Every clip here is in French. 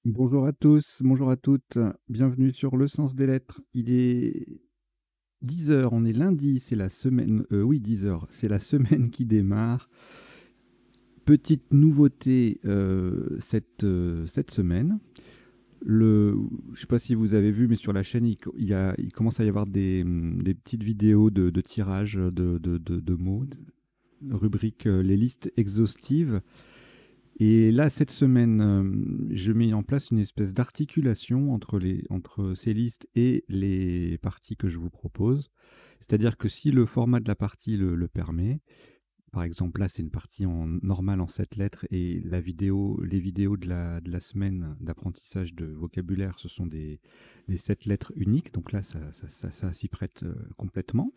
Bonjour à tous, bonjour à toutes, bienvenue sur Le Sens des Lettres. Il est 10 heures, on est lundi, c'est la semaine, oui 10 heures, c'est la semaine qui démarre. Petite nouveauté cette semaine. Je ne sais pas si vous avez vu, mais sur la chaîne, il commence à y avoir des petites vidéos de tirage de mots, de rubrique les listes exhaustives. Et là, cette semaine, je mets en place une espèce d'articulation entre ces listes et les parties que je vous propose. C'est-à-dire que si le format de la partie le permet, par exemple, là, c'est une partie normale en 7 lettres et les vidéos de la semaine d'apprentissage de vocabulaire, ce sont des 7 lettres uniques. Donc là, ça s'y prête complètement.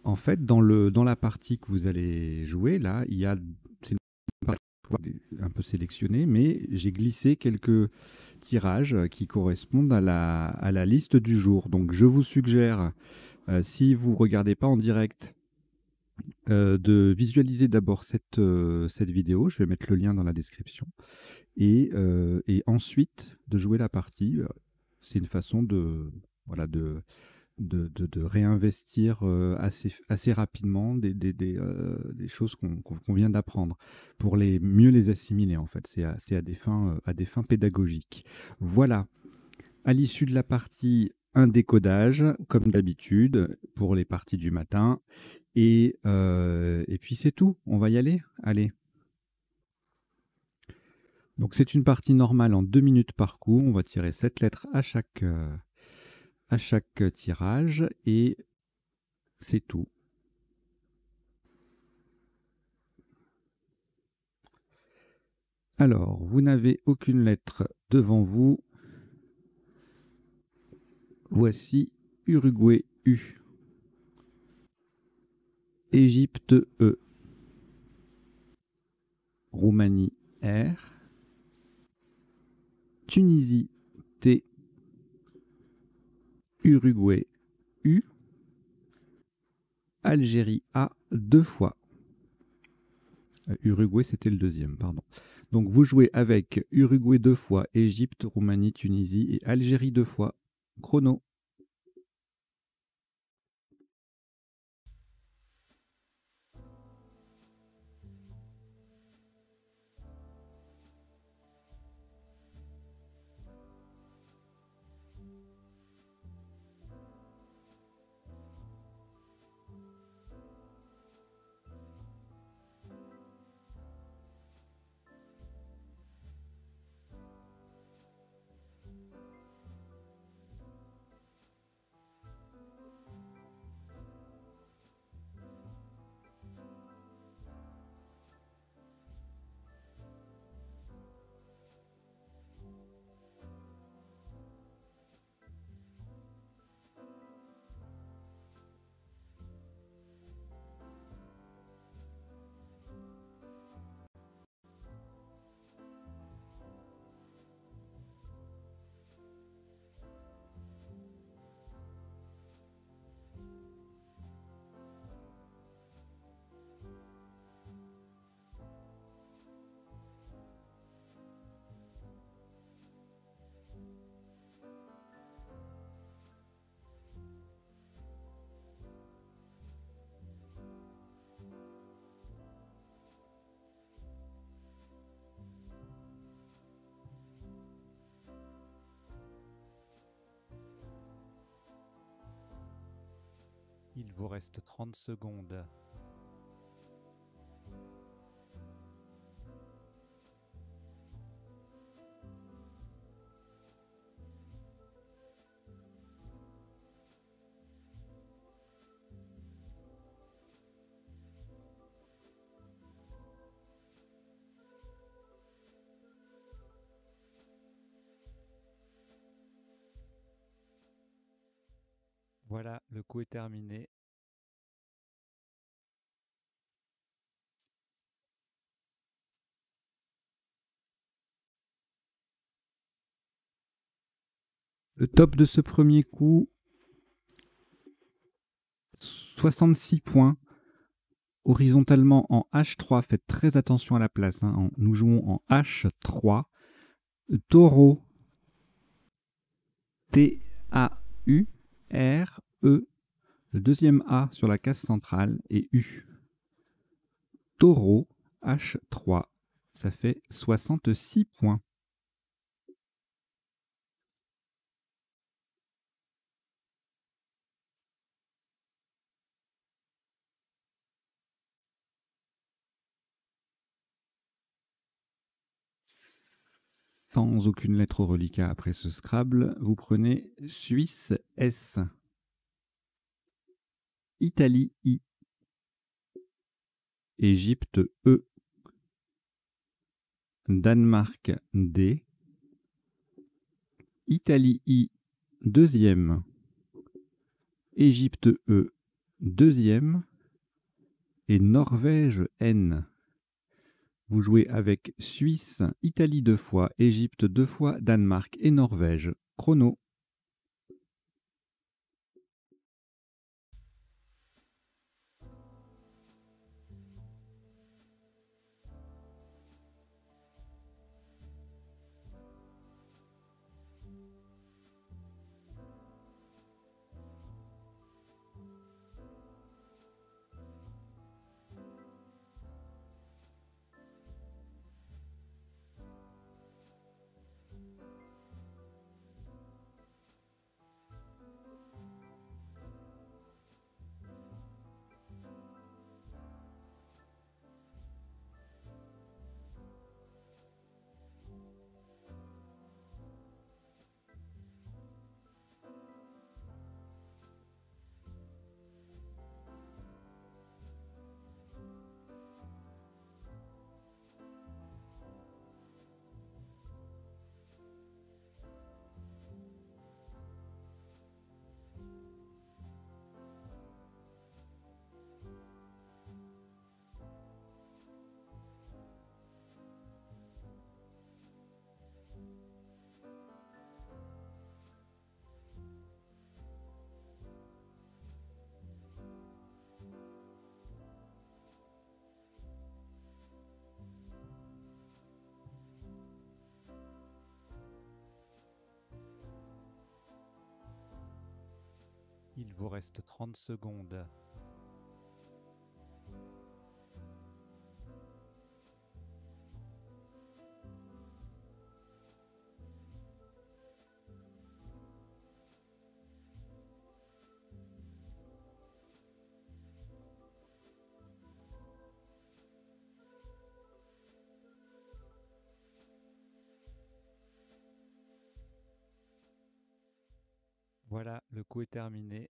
En fait, dans la partie que vous allez jouer, là, c'est une partie un peu sélectionnée, mais j'ai glissé quelques tirages qui correspondent à la liste du jour. Donc, je vous suggère, si vous ne regardez pas en direct, de visualiser d'abord cette vidéo. Je vais mettre le lien dans la description. Et ensuite, de jouer la partie. C'est une façon voilà, de réinvestir assez rapidement des choses qu'on vient d'apprendre pour mieux les assimiler, en fait. C'est à des fins pédagogiques. Voilà. À l'issue de la partie, un décodage, comme d'habitude, pour les parties du matin. Et puis c'est tout. On va y aller. Allez. Donc c'est une partie normale en 2 minutes par coup. On va tirer 7 lettres à chaque tirage. Et c'est tout. Alors, vous n'avez aucune lettre devant vous. Voici Uruguay U, Égypte E, Roumanie R, Tunisie T, Uruguay U, Algérie A 2 fois. Uruguay, c'était le deuxième, pardon. Donc vous jouez avec Uruguay 2 fois, Égypte, Roumanie, Tunisie et Algérie 2 fois. Chrono. Il vous reste 30 secondes. Voilà, le coup est terminé. Le top de ce premier coup, 66 points. Horizontalement en H3, faites très attention à la place. Nous jouons en H3. Taureau. T-A-U-R-E. Le deuxième A sur la case centrale est U. Taureau, H3. Ça fait 66 points. Sans aucune lettre au reliquat après ce Scrabble, vous prenez Suisse S. Italie I. Égypte E. Danemark D. Italie I, deuxième. Égypte E, deuxième. Et Norvège N. Vous jouez avec Suisse, Italie 2 fois, Égypte 2 fois, Danemark et Norvège. Chrono. Il vous reste 30 secondes. Voilà, le coup est terminé.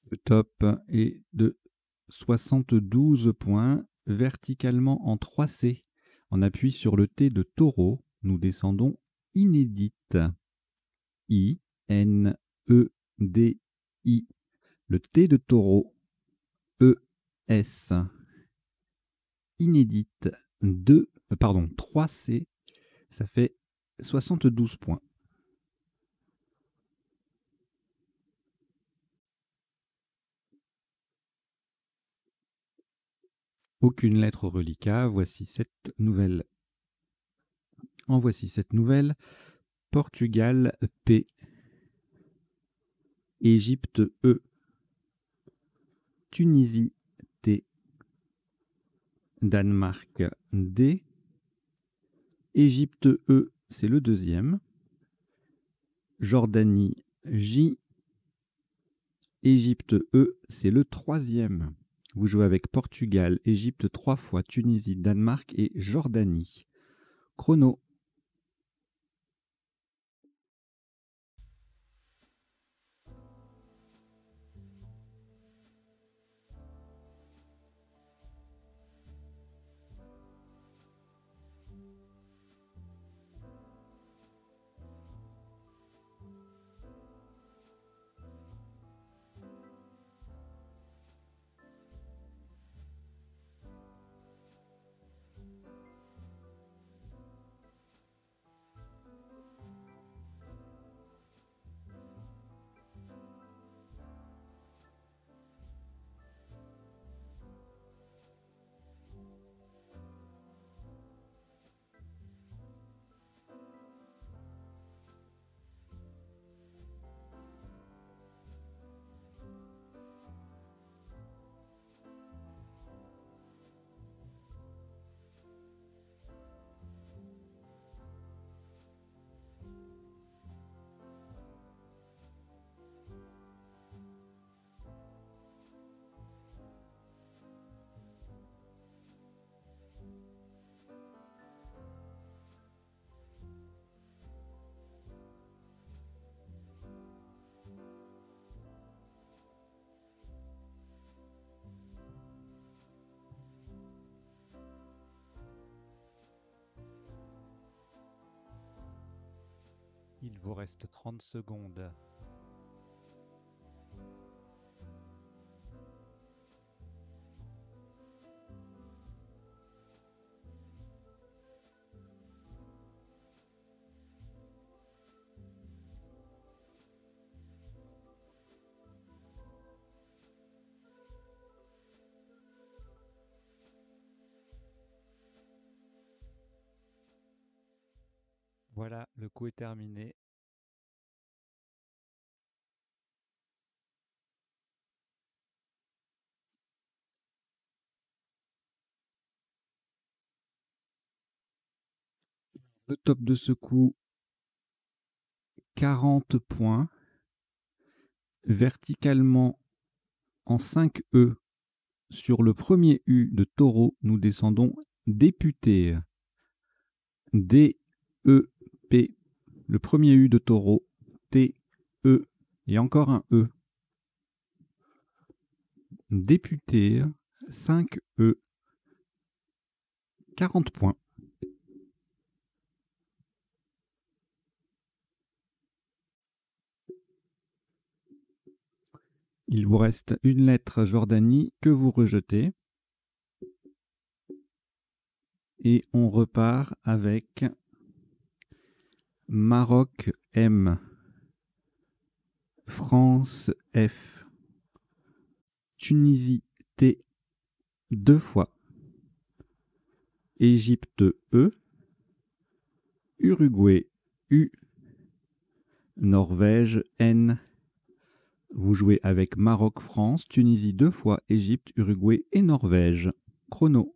Le top est de 72 points, verticalement en 3C. On appuie sur le T de taureau. Nous descendons inédite. I, N, E, D, I. Le T de taureau. E, S. Inédite. 3C. Ça fait 72 points. Aucune lettre au reliquat. Voici cette nouvelle. En voici cette nouvelle. Portugal P. Égypte E. Tunisie T. Danemark D. Égypte E, c'est le deuxième. Jordanie J. Égypte E, c'est le troisième. Vous jouez avec Portugal, Égypte 3 fois, Tunisie, Danemark et Jordanie. Chrono. vous reste 30 secondes. Voilà, le coup est terminé. Le top de ce coup, 40 points. Verticalement, en 5 E, sur le premier U de taureau, nous descendons député. D-E-P. Le premier U de taureau. T-E. Et encore un E. Député. 5 E. 40 points. Il vous reste une lettre Jordanie que vous rejetez. Et on repart avec Maroc M. France F. Tunisie T. 2 fois. Égypte E. Uruguay U. Norvège N. Vous jouez avec Maroc, France, Tunisie 2 fois, Égypte, Uruguay et Norvège. Chrono.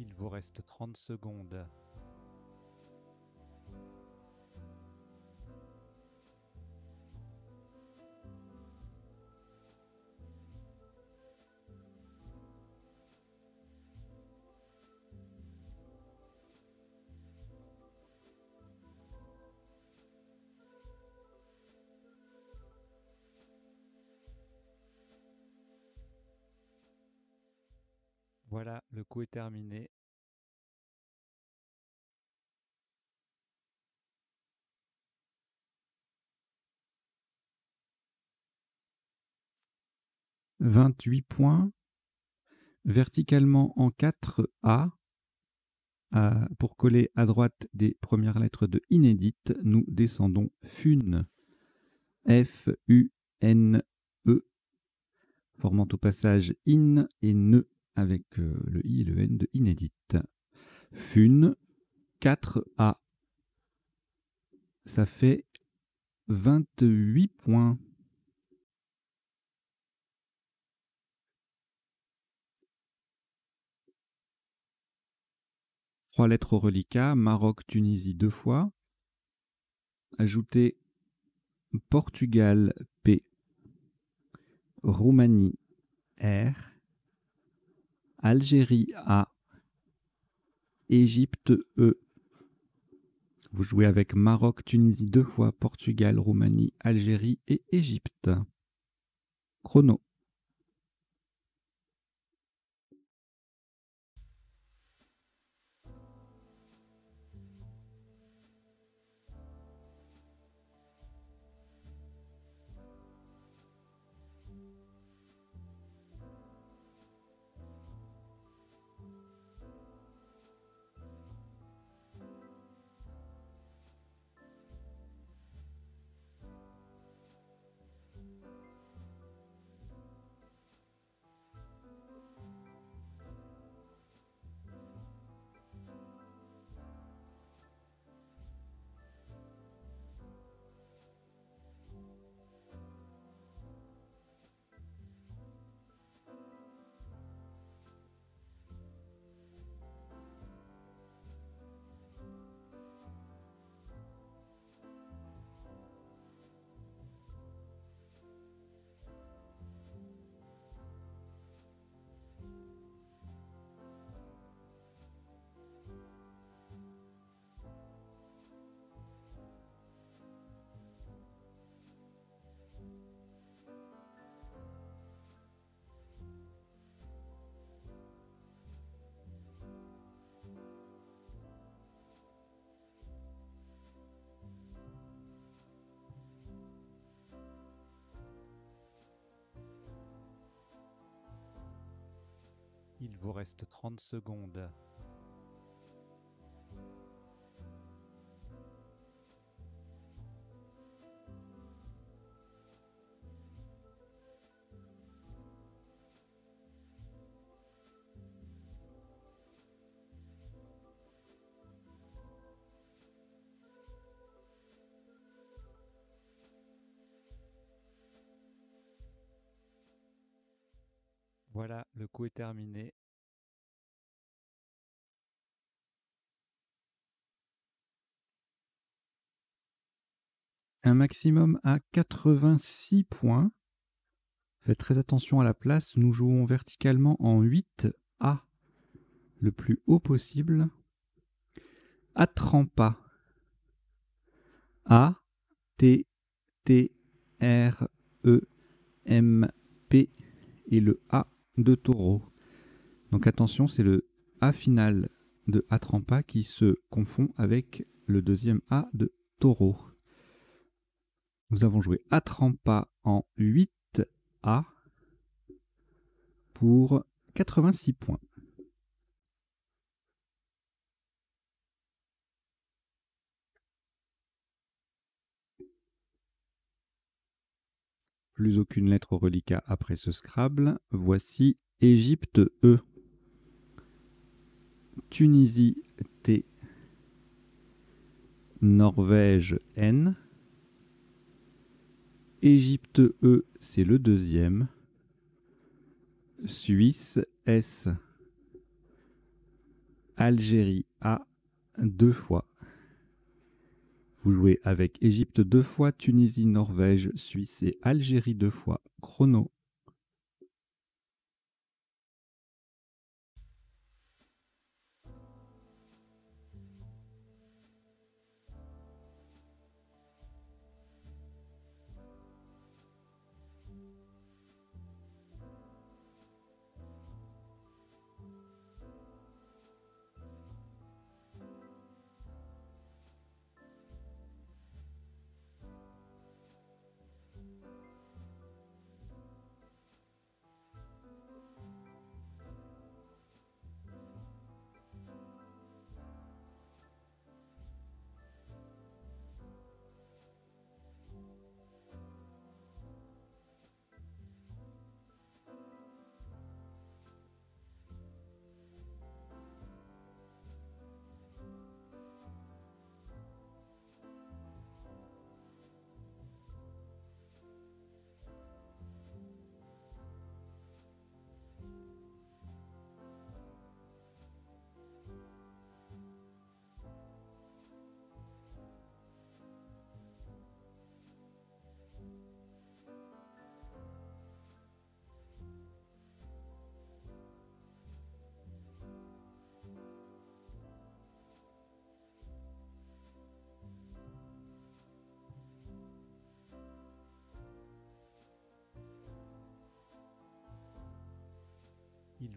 Il vous reste 30 secondes. Voilà, le coup est terminé. « 28 points. Verticalement en 4A. Pour coller à droite des premières lettres de inédite, nous descendons FUN. F-U-N-E. Formant au passage IN et NE avec le I et le N de inédite. FUN 4A. Ça fait 28 points. Trois lettres au reliquat, Maroc, Tunisie 2 fois. Ajoutez Portugal P. Roumanie R. Algérie A. Égypte E. Vous jouez avec Maroc, Tunisie 2 fois, Portugal, Roumanie, Algérie et Égypte. Chrono. Il vous reste 30 secondes. Voilà, le coup est terminé. Un maximum à 86 points. Faites très attention à la place. Nous jouons verticalement en 8A, le plus haut possible. Atrempa. A, T, T, R, E, M, P et le A de taureau. Donc attention, c'est le A final de Atrempa qui se confond avec le deuxième A de taureau. Nous avons joué Atrempa en 8A pour 86 points. Plus aucune lettre au reliquat après ce Scrabble. Voici Égypte E, Tunisie T, Norvège N. Égypte E, c'est le deuxième. Suisse S. Algérie A 2 fois. Vous jouez avec Égypte 2 fois, Tunisie, Norvège, Suisse et Algérie 2 fois. Chrono.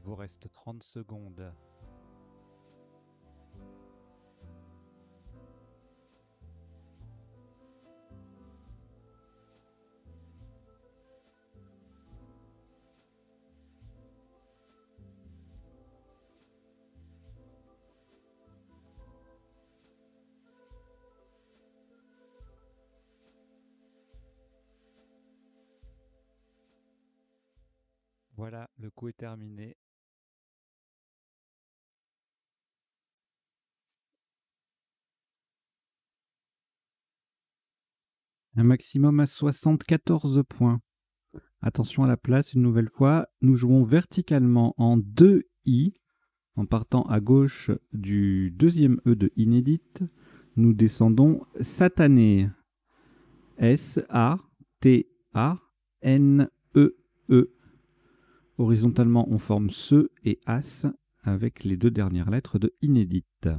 vous reste 30 secondes. Voilà, le coup est terminé. Un maximum à 74 points. Attention à la place, une nouvelle fois. Nous jouons verticalement en 2 I, en partant à gauche du deuxième E de inédite. Nous descendons satané. S-A-T-A-N-E-E. Horizontalement, on forme se et as avec les deux dernières lettres de inédite.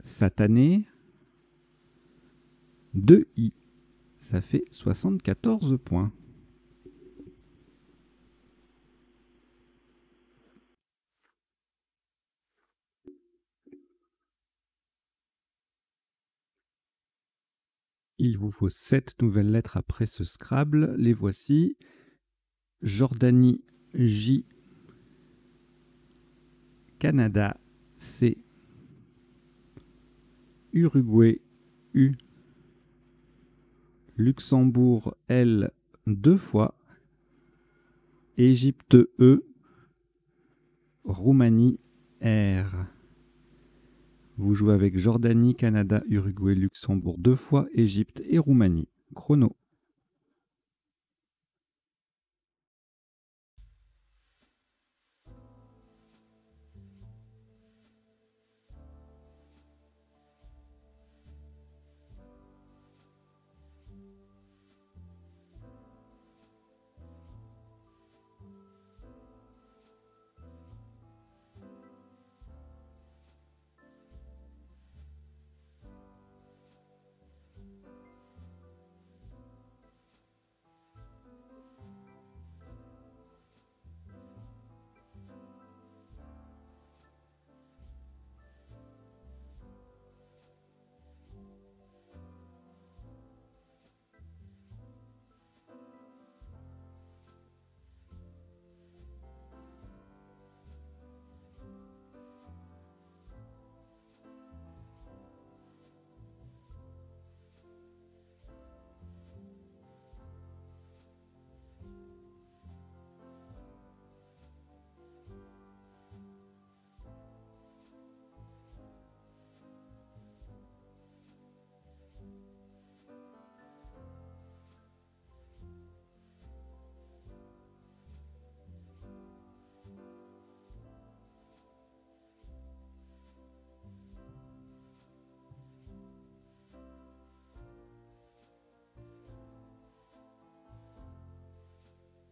Satané, 2 I. Ça fait 74 points. Il vous faut 7 nouvelles lettres après ce Scrabble. Les voici. Jordanie, J. Canada, C. Uruguay, U. Luxembourg, L. 2 fois. Égypte, E. Roumanie, R. Vous jouez avec Jordanie, Canada, Uruguay, Luxembourg 2 fois, Égypte et Roumanie. Chrono.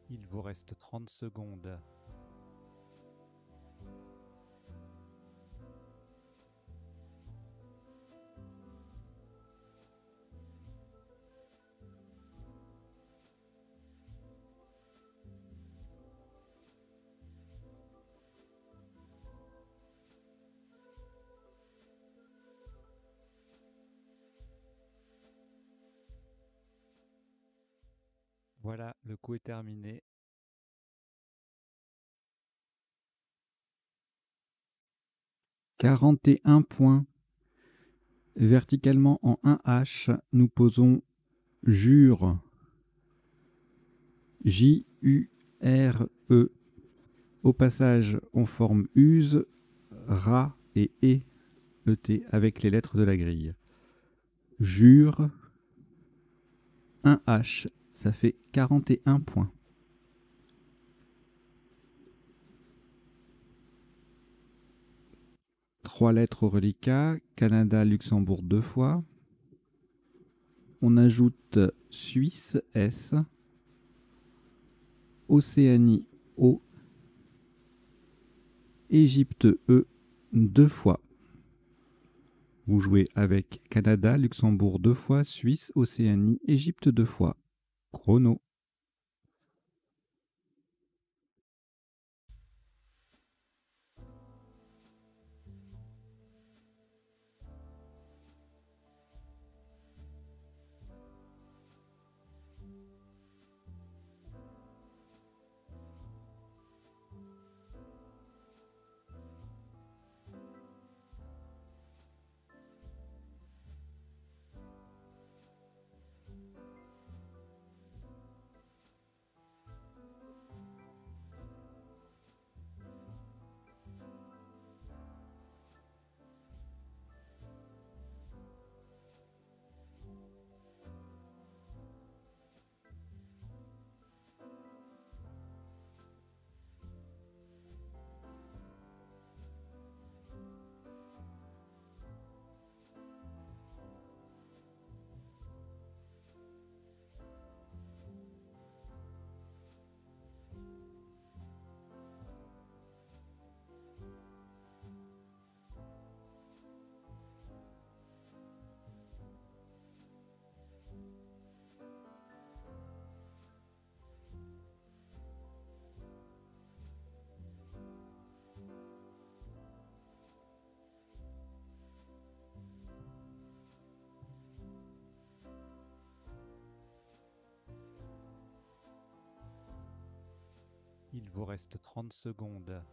Il vous reste 30 secondes. Voilà, le coup est terminé. « 41 points. Verticalement en 1H, nous posons jure. J-U-R-E. Au passage, on forme use, ra et e-t avec les lettres de la grille. Jure, 1H, ça fait 41 points. Trois lettres au reliquat, Canada, Luxembourg 2 fois. On ajoute Suisse, S. Océanie, O. Égypte, E, 2 fois. Vous jouez avec Canada, Luxembourg 2 fois, Suisse, Océanie, Égypte 2 fois. Chrono. Il vous reste 30 secondes.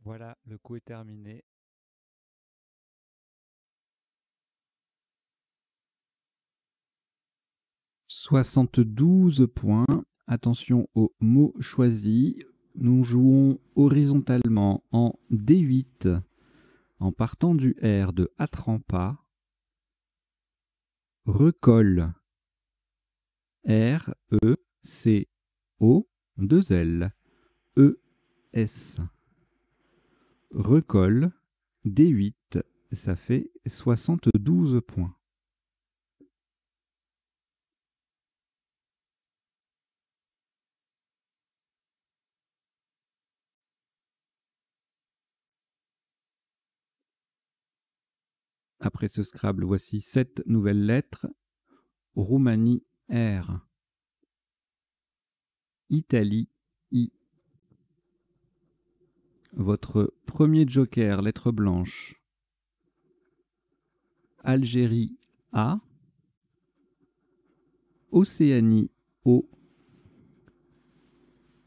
Voilà, le coup est terminé. « 72 points. Attention aux mots choisis. Nous jouons horizontalement en D8 en partant du R de Atrampa. Recolle. R, E, C, O, 2 L, E, S. Recolle, D8, ça fait 72 points. Après ce Scrabble, voici 7 nouvelles lettres. Roumanie, R. Italie, I. Votre premier joker, lettre blanche. Algérie, A. Océanie, O.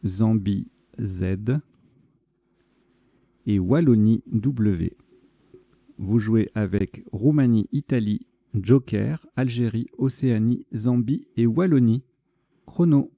Zambie, Z. Et Wallonie, W. Vous jouez avec Roumanie, Italie, Joker, Algérie, Océanie, Zambie et Wallonie. Chrono.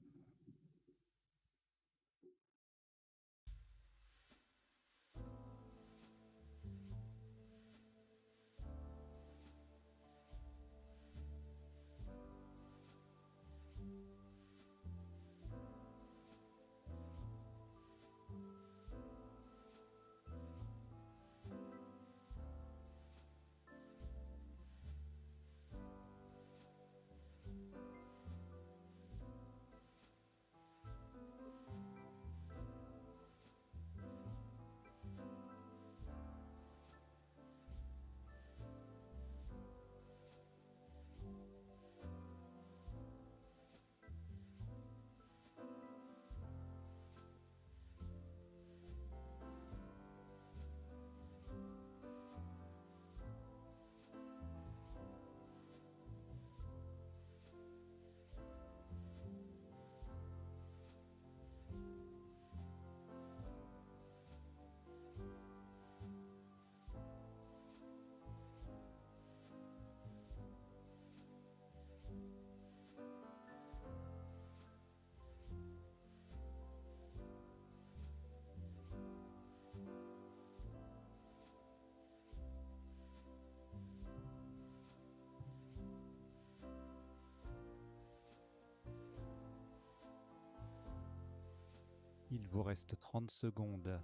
Il vous reste 30 secondes.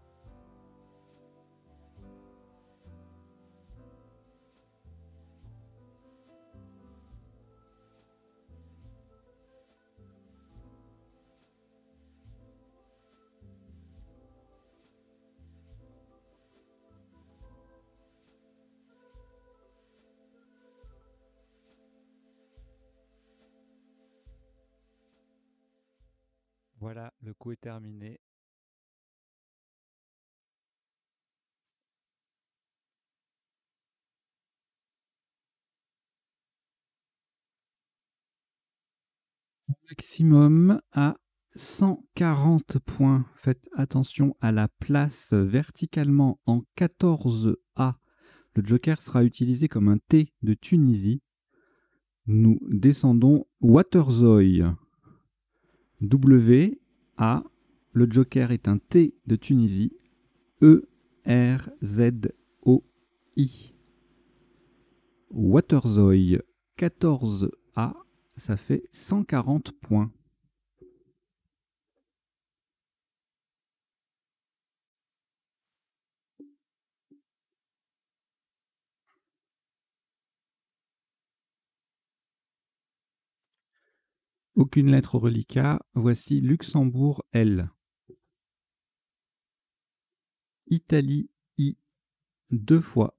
Voilà, le coup est terminé. Maximum à 140 points. Faites attention à la place verticalement en 14A. Le joker sera utilisé comme un T de Tunisie. Nous descendons Waterzooi. W, A. Le joker est un T de Tunisie. E, R, Z, O, I. Waterzooi 14A, ça fait 140 points. Aucune lettre au reliquat. Voici Luxembourg, L. Italie, I. 2 fois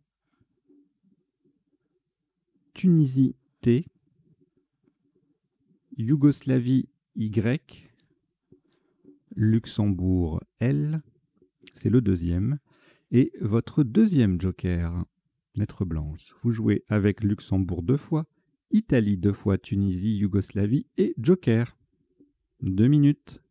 Tunisie T, Yougoslavie Y, Luxembourg L, c'est le deuxième, et votre deuxième joker, lettre blanche. Vous jouez avec Luxembourg 2 fois, Italie 2 fois, Tunisie, Yougoslavie et joker. 2 minutes.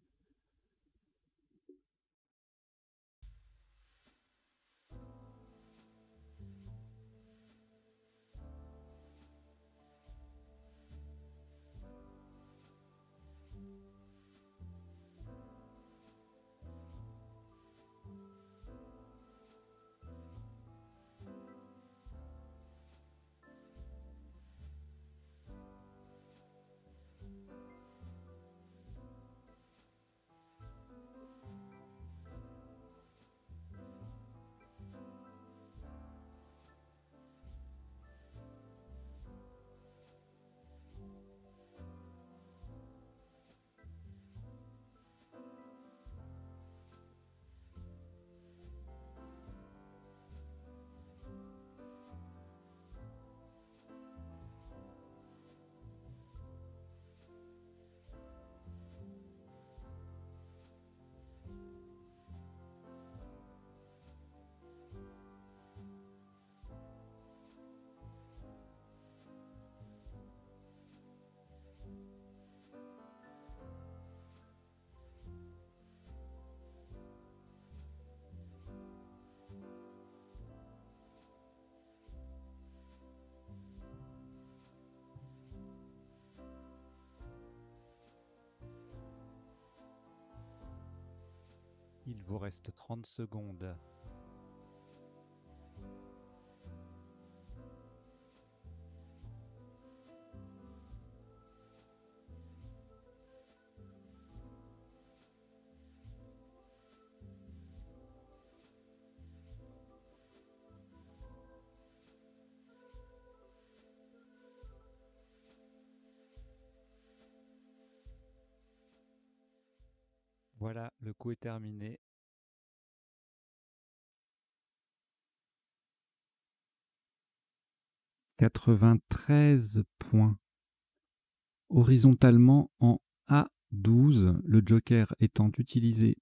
Il vous reste 30 secondes. Voilà, le coup est terminé. « 93 points. Horizontalement en A12, le joker étant utilisé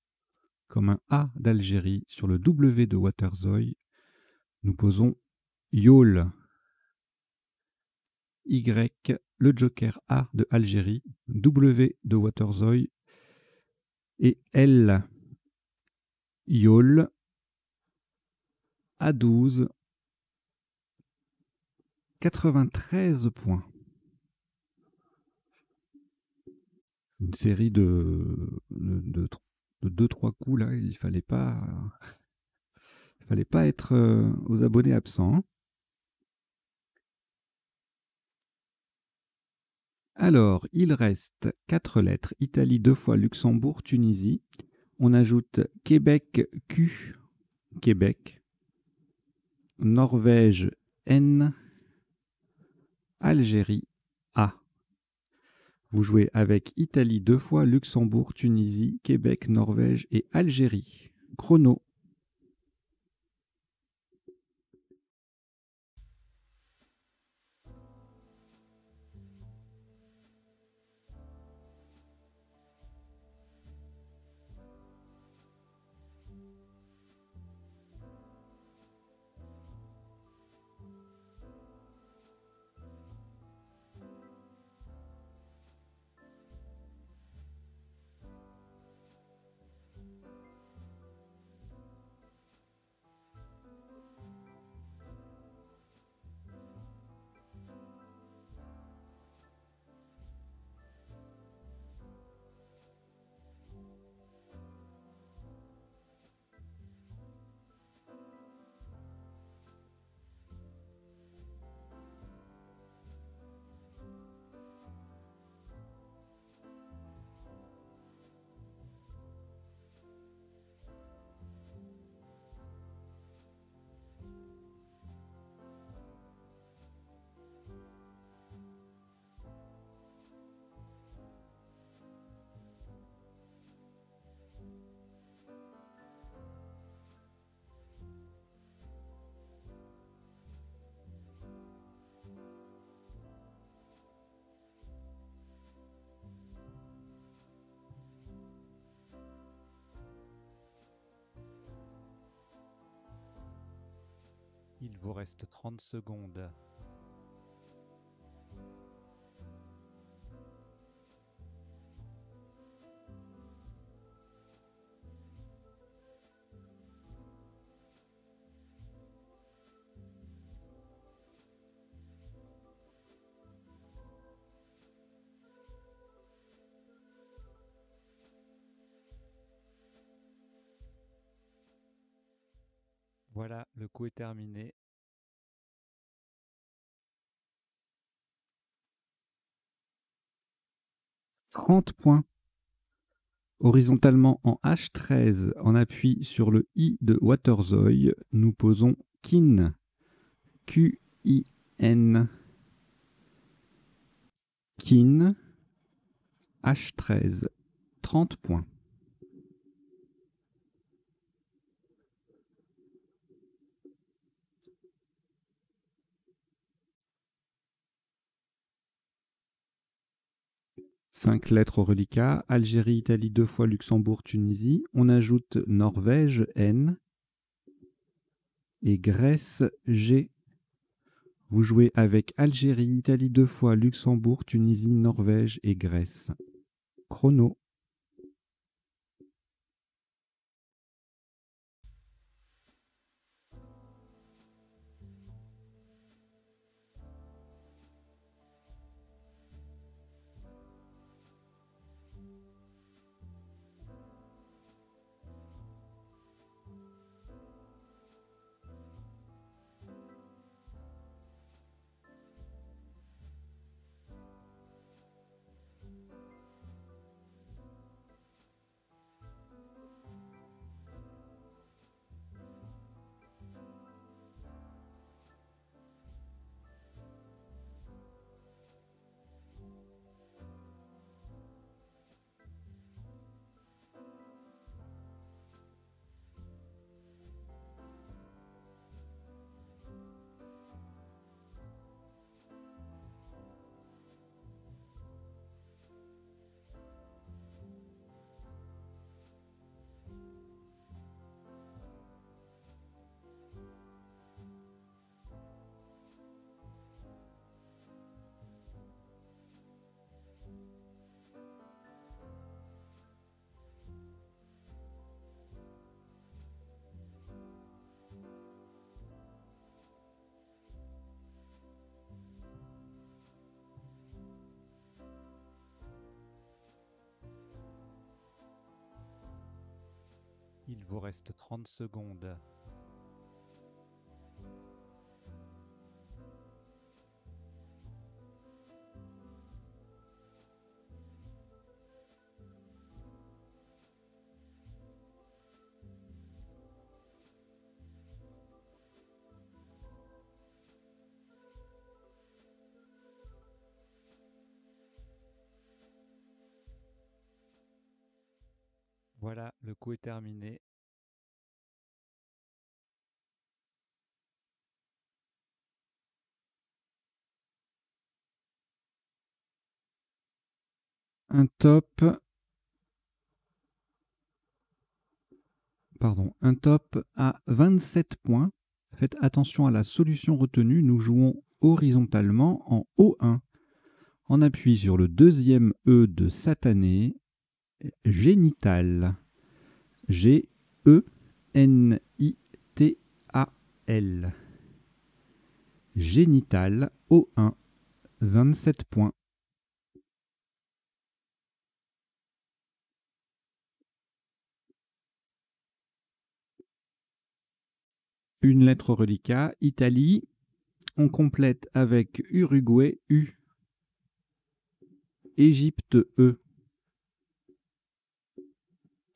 comme un A d'Algérie sur le W de Waterzooi, nous posons YOL. Y, le joker A de Algérie, W de Waterzooi et L, YOL, A12, 93 points. Une série de 2-3 coups là, il fallait pas être aux abonnés absents. Alors, il reste 4 lettres. Italie 2 fois, Luxembourg, Tunisie. On ajoute Québec Q, Québec. Norvège N. Algérie A. Vous jouez avec Italie 2 fois, Luxembourg, Tunisie, Québec, Norvège et Algérie. Chrono. Il vous reste 30 secondes. Voilà, le coup est terminé. « 30 points. Horizontalement en H13, en appui sur le I de Waterzooi, nous posons Kin. Q-I-N. Kin. H13. 30 points. Cinq lettres au reliquat. Algérie, Italie 2 fois, Luxembourg, Tunisie. On ajoute Norvège, N. Et Grèce, G. Vous jouez avec Algérie, Italie 2 fois, Luxembourg, Tunisie, Norvège et Grèce. Chrono. Il vous reste 30 secondes. Voilà, le coup est terminé. Un top à 27 points. Faites attention à la solution retenue. Nous jouons horizontalement en O1. On appuie sur le deuxième E de satané, génital. G-E-N-I-T-A-L. Génital, O1, 27 points. Une lettre au reliquat, Italie. On complète avec Uruguay, U. Égypte, E.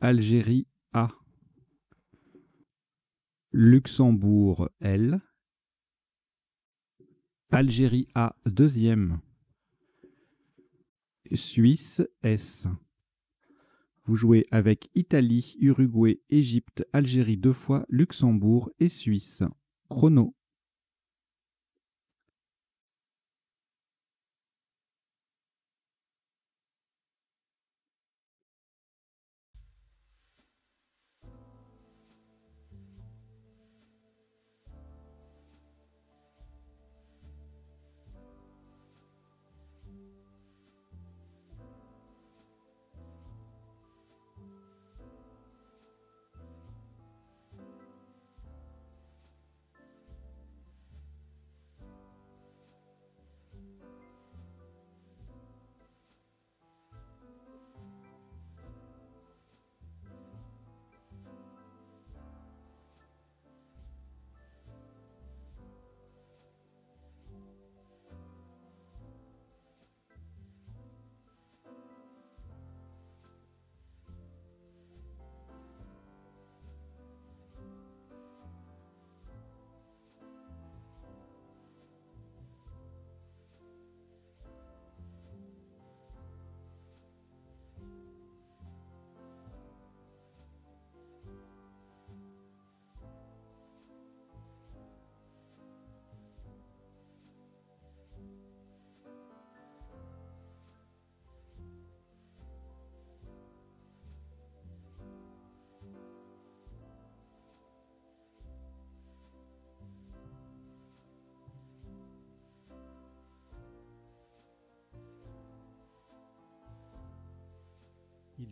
Algérie, A. Luxembourg, L. Algérie A, deuxième. Suisse, S. Vous jouez avec Italie, Uruguay, Égypte, Algérie 2 fois, Luxembourg et Suisse. Chrono.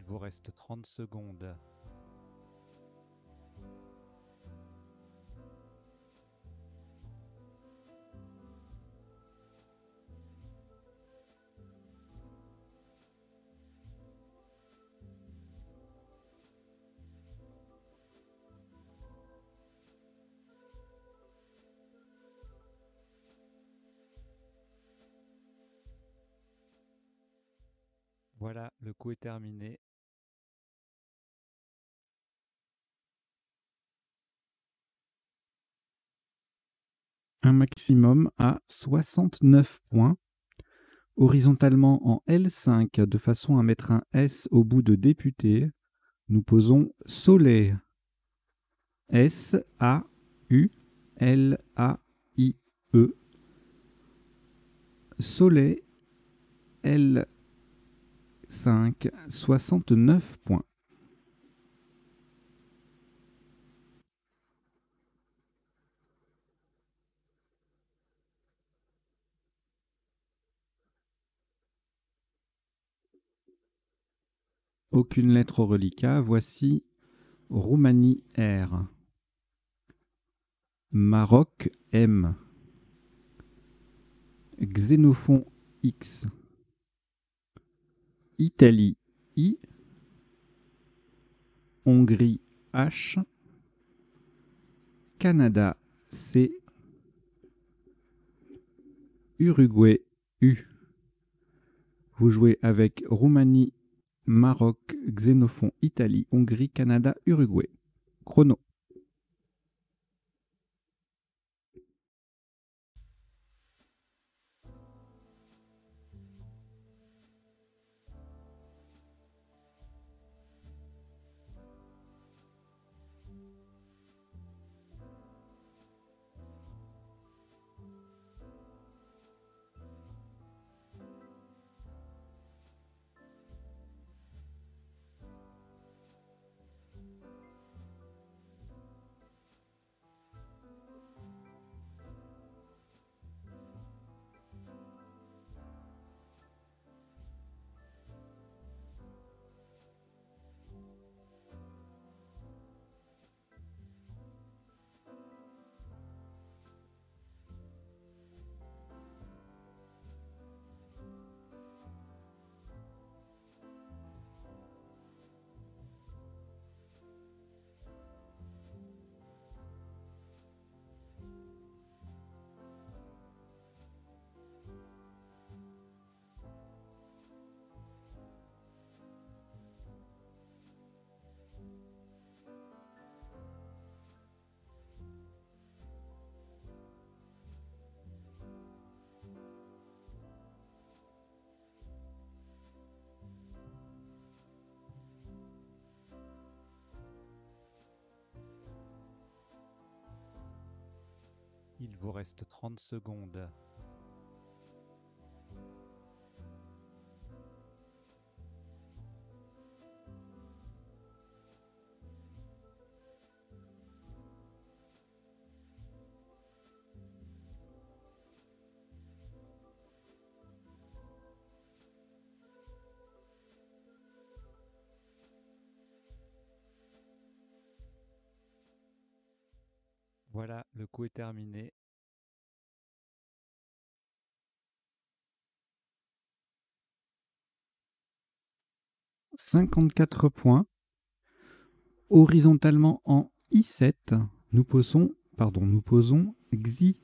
vous reste 30 secondes. Voilà, le coup est terminé. Un maximum à 69 points. Horizontalement en L5, de façon à mettre un S au bout de député, nous posons Soleil. S-A-U-L-A-I-E. Soleil L5, 69 points. Aucune lettre au reliquat. Voici Roumanie R. Maroc M. Xénophon X. Italie I. Hongrie H. Canada C. Uruguay U. Vous jouez avec Roumanie, Maroc, Xénophon, Italie, Hongrie, Canada, Uruguay. Chrono. Il vous reste 30 secondes. Voilà, le coup est terminé. « 54 points. Horizontalement en I7, nous posons Xi,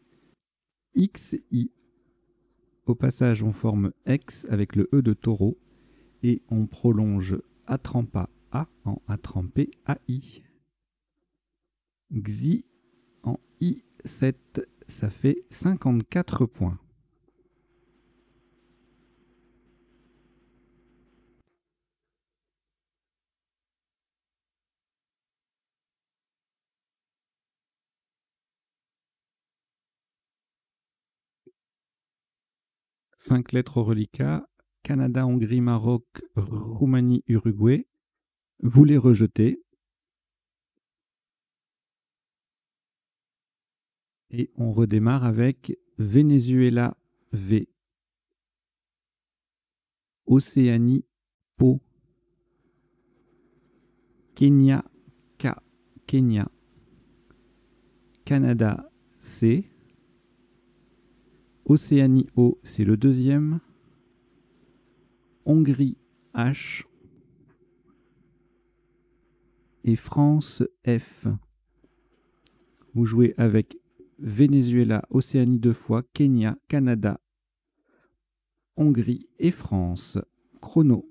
XI. Au passage, on forme X avec le E de taureau et on prolonge Atrampa A en Atrampé AI. Xi en I7, ça fait 54 points. Cinq lettres au reliquat, Canada, Hongrie, Maroc, Roumanie, Uruguay. Vous les rejetez. Et on redémarre avec Venezuela V. Océanie Po. Kenya, K. Kenya. Canada, C. Océanie, O, c'est le deuxième. Hongrie, H. Et France, F. Vous jouez avec Venezuela, Océanie 2 fois, Kenya, Canada, Hongrie et France. Chrono.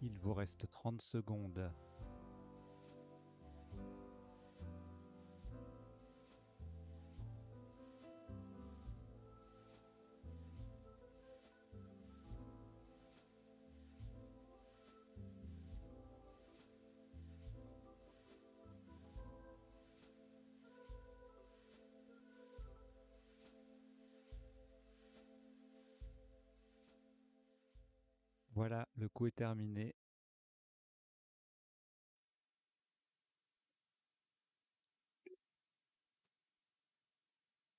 Il vous reste 30 secondes. Voilà, le coup est terminé.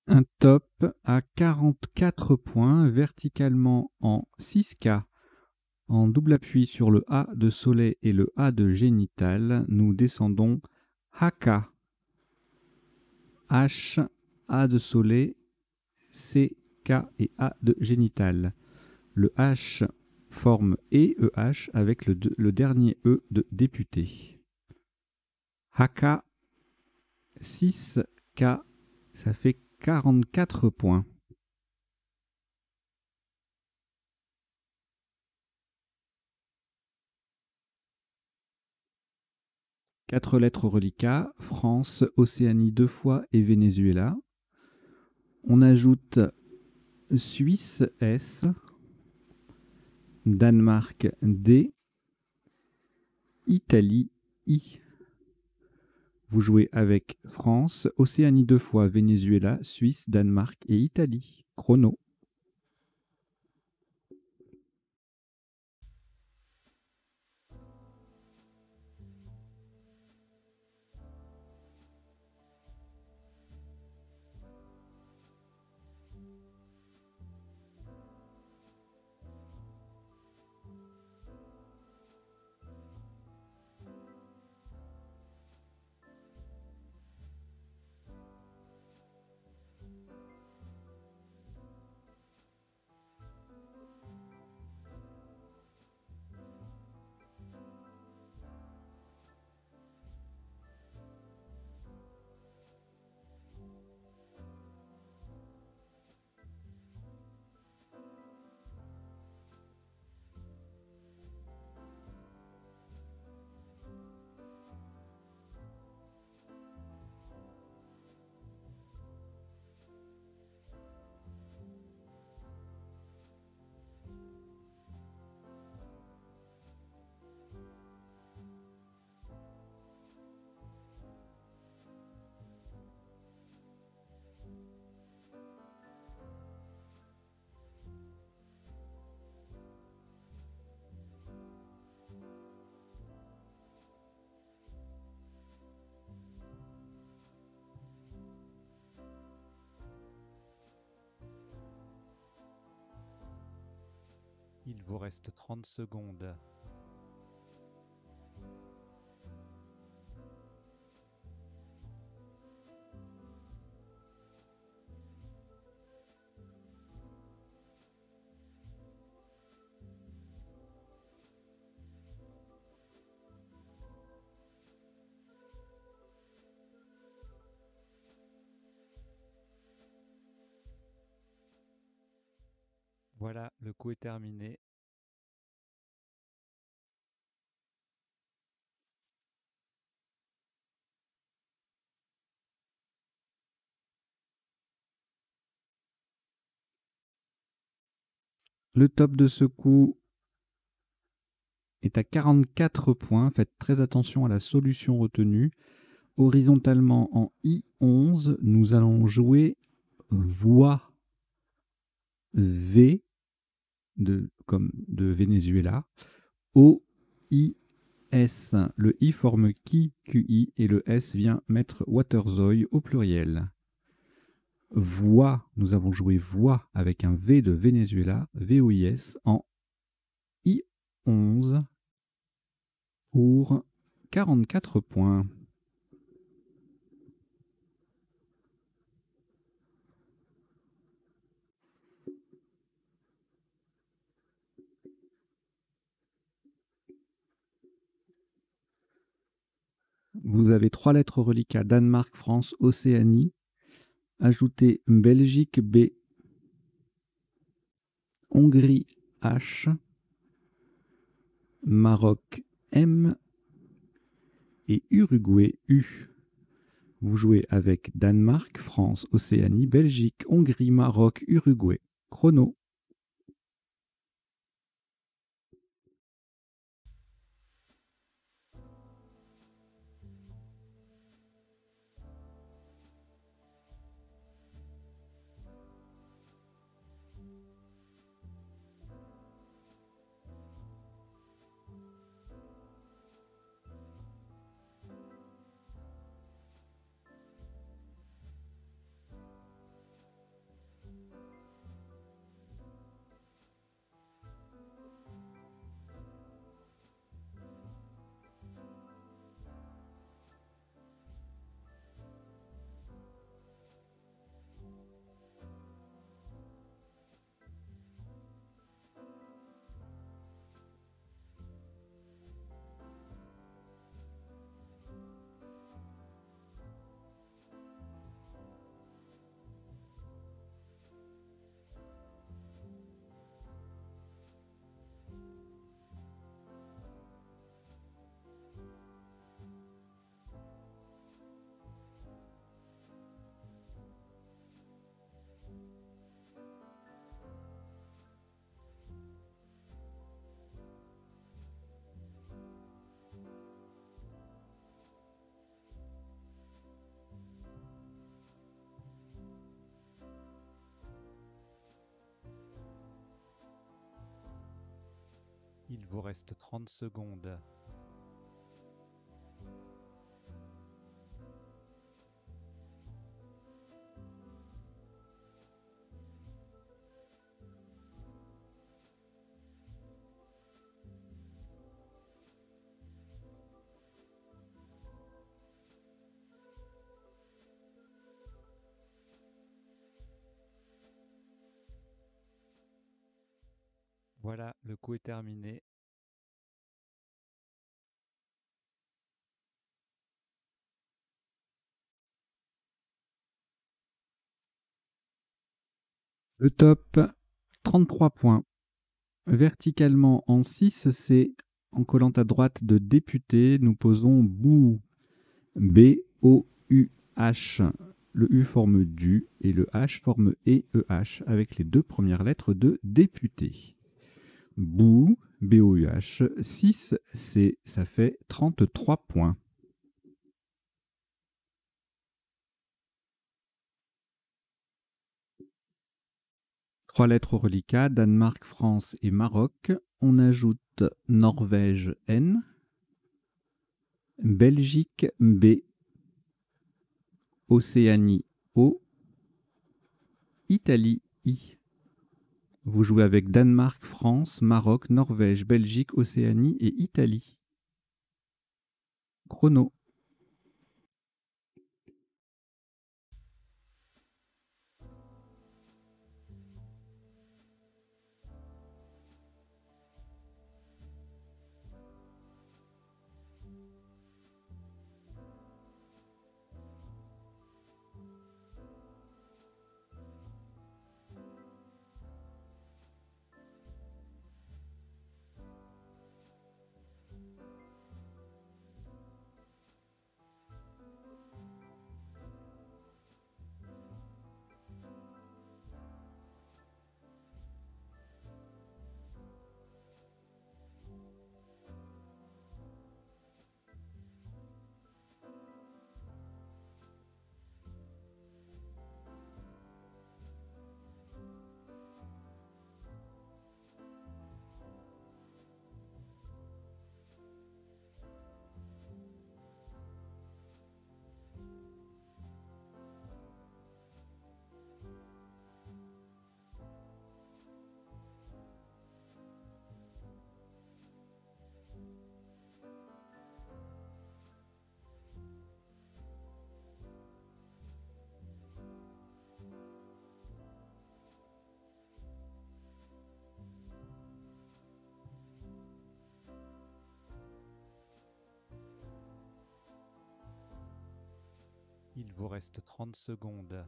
Un top à 44 points, verticalement en 6K. En double appui sur le A de soleil et le A de génital, nous descendons HK. H, A de soleil, C, K et A de génital. Le H forme EH avec le dernier E de député. HK 6K, ça fait 44 points. Quatre lettres reliquats, France, Océanie 2 fois et Venezuela. On ajoute Suisse S, Danemark D, Italie I. Vous jouez avec France, Océanie 2 fois, Venezuela, Suisse, Danemark et Italie. Chrono. vous reste 30 secondes. Voilà, le coup est terminé. Le top de ce coup est à 44 points. Faites très attention à la solution retenue. Horizontalement en I11, nous allons jouer voix V comme de Venezuela. O-I-S. Le I forme qui, QI, et le S vient mettre Waterzooi au pluriel. Voix, nous avons joué voix avec un V de Venezuela, V-O-I-S, en I11 pour 44 points. Vous avez 3 lettres reliquats: Danemark, France, Océanie. Ajoutez Belgique B, Hongrie H, Maroc M et Uruguay U. Vous jouez avec Danemark, France, Océanie, Belgique, Hongrie, Maroc, Uruguay. Chrono. Il vous reste 30 secondes. Voilà, le coup est terminé. Le top, 33 points. Verticalement en 6, c'est en collant à droite de député, nous posons BOU. B-O-U-H. Le U forme DU et le H forme E-E-H avec les 2 premières lettres de député. BOU, B-O-U-H, 6, ça fait 33 points. Trois lettres au reliquat, Danemark, France et Maroc. On ajoute Norvège N, Belgique B, Océanie O, Italie I. Vous jouez avec Danemark, France, Maroc, Norvège, Belgique, Océanie et Italie. Chrono. Il vous reste 30 secondes.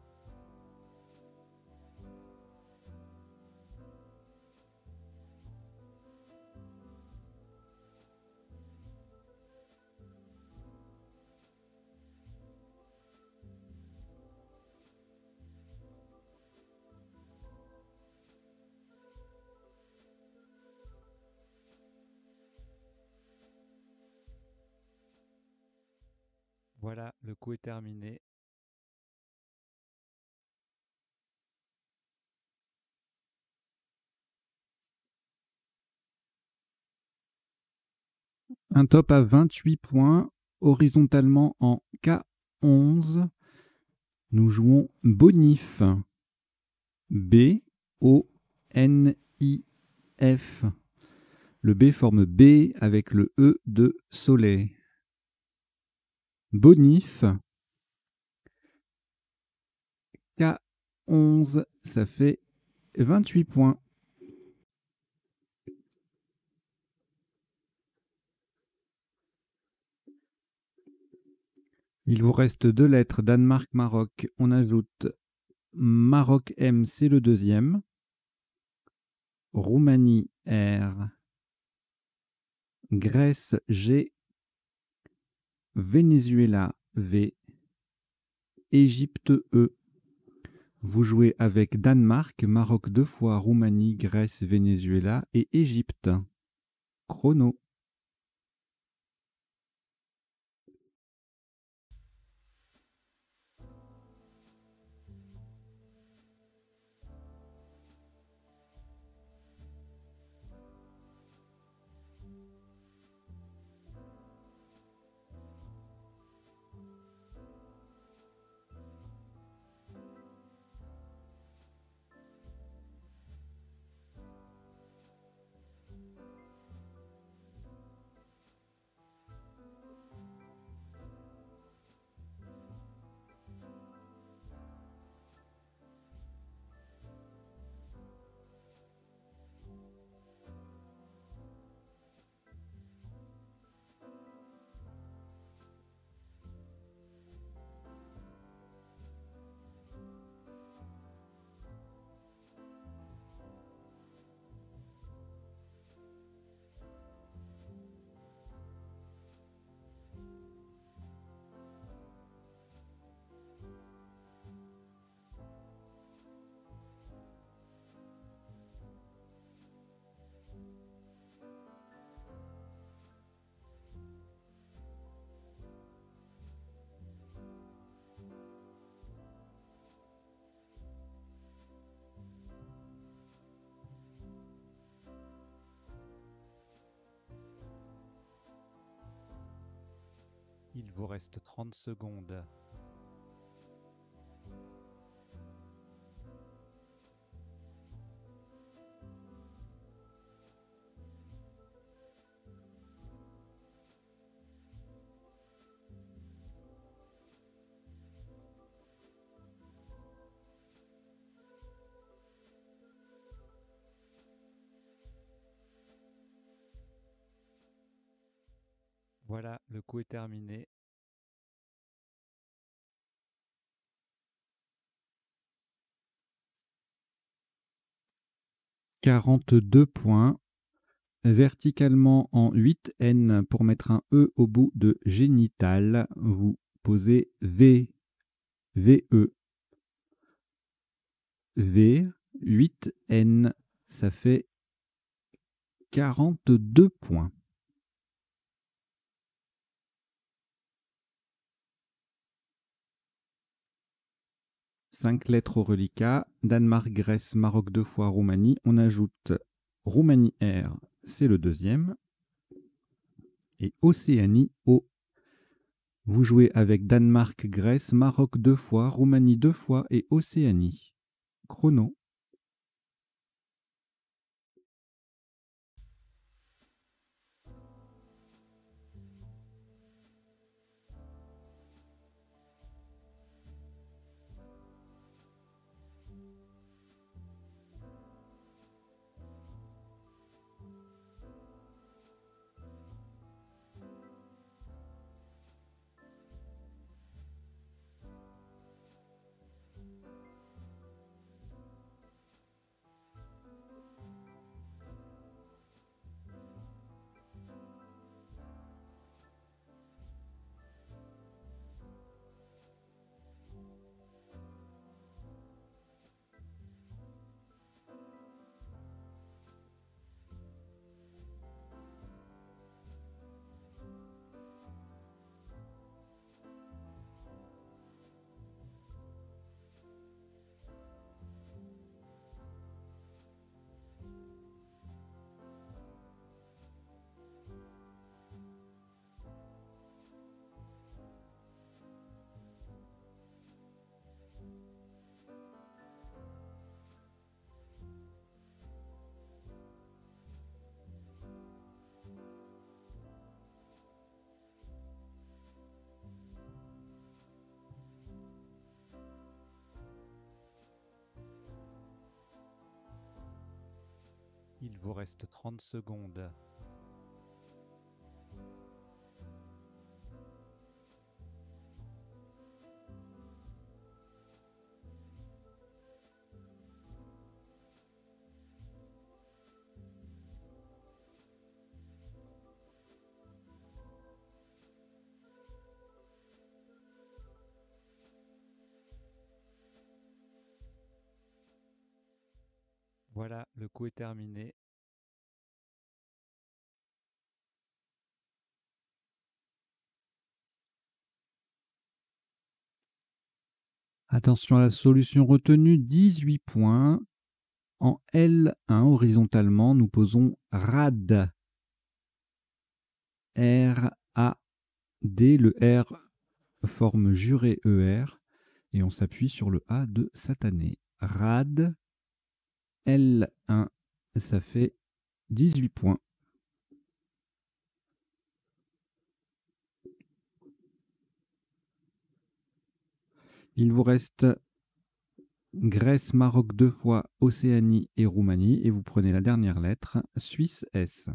Voilà, le coup est terminé. Un top à 28 points, horizontalement en K11. Nous jouons Bonif. B-O-N-I-F. Le B forme B avec le E de soleil. Bonif. K11, ça fait 28 points. Il vous reste 2 lettres, Danemark, Maroc. On ajoute Maroc M, c'est le deuxième. Roumanie R. Grèce G. Venezuela V. Égypte E. Vous jouez avec Danemark, Maroc 2 fois, Roumanie, Grèce, Venezuela et Égypte. Chrono. Il vous reste 30 secondes. Voilà, le coup est terminé. « 42 points. Verticalement en 8N pour mettre un E au bout de génital. Vous posez V, VE, V, 8N. Ça fait 42 points. Cinq lettres au reliquat. Danemark, Grèce, Maroc 2 fois, Roumanie. On ajoute Roumanie R, c'est le deuxième. Et Océanie O. Vous jouez avec Danemark, Grèce, Maroc 2 fois, Roumanie 2 fois et Océanie. Chrono. Il vous reste 30 secondes. Voilà, le coup est terminé. Attention à la solution retenue, 18 points. En L1, horizontalement, nous posons RAD. R-A-D, le R forme juré ER, et on s'appuie sur le A de satané. RAD, L1, ça fait 18 points. Il vous reste Grèce, Maroc 2 fois, Océanie et Roumanie, et vous prenez la dernière lettre, Suisse S.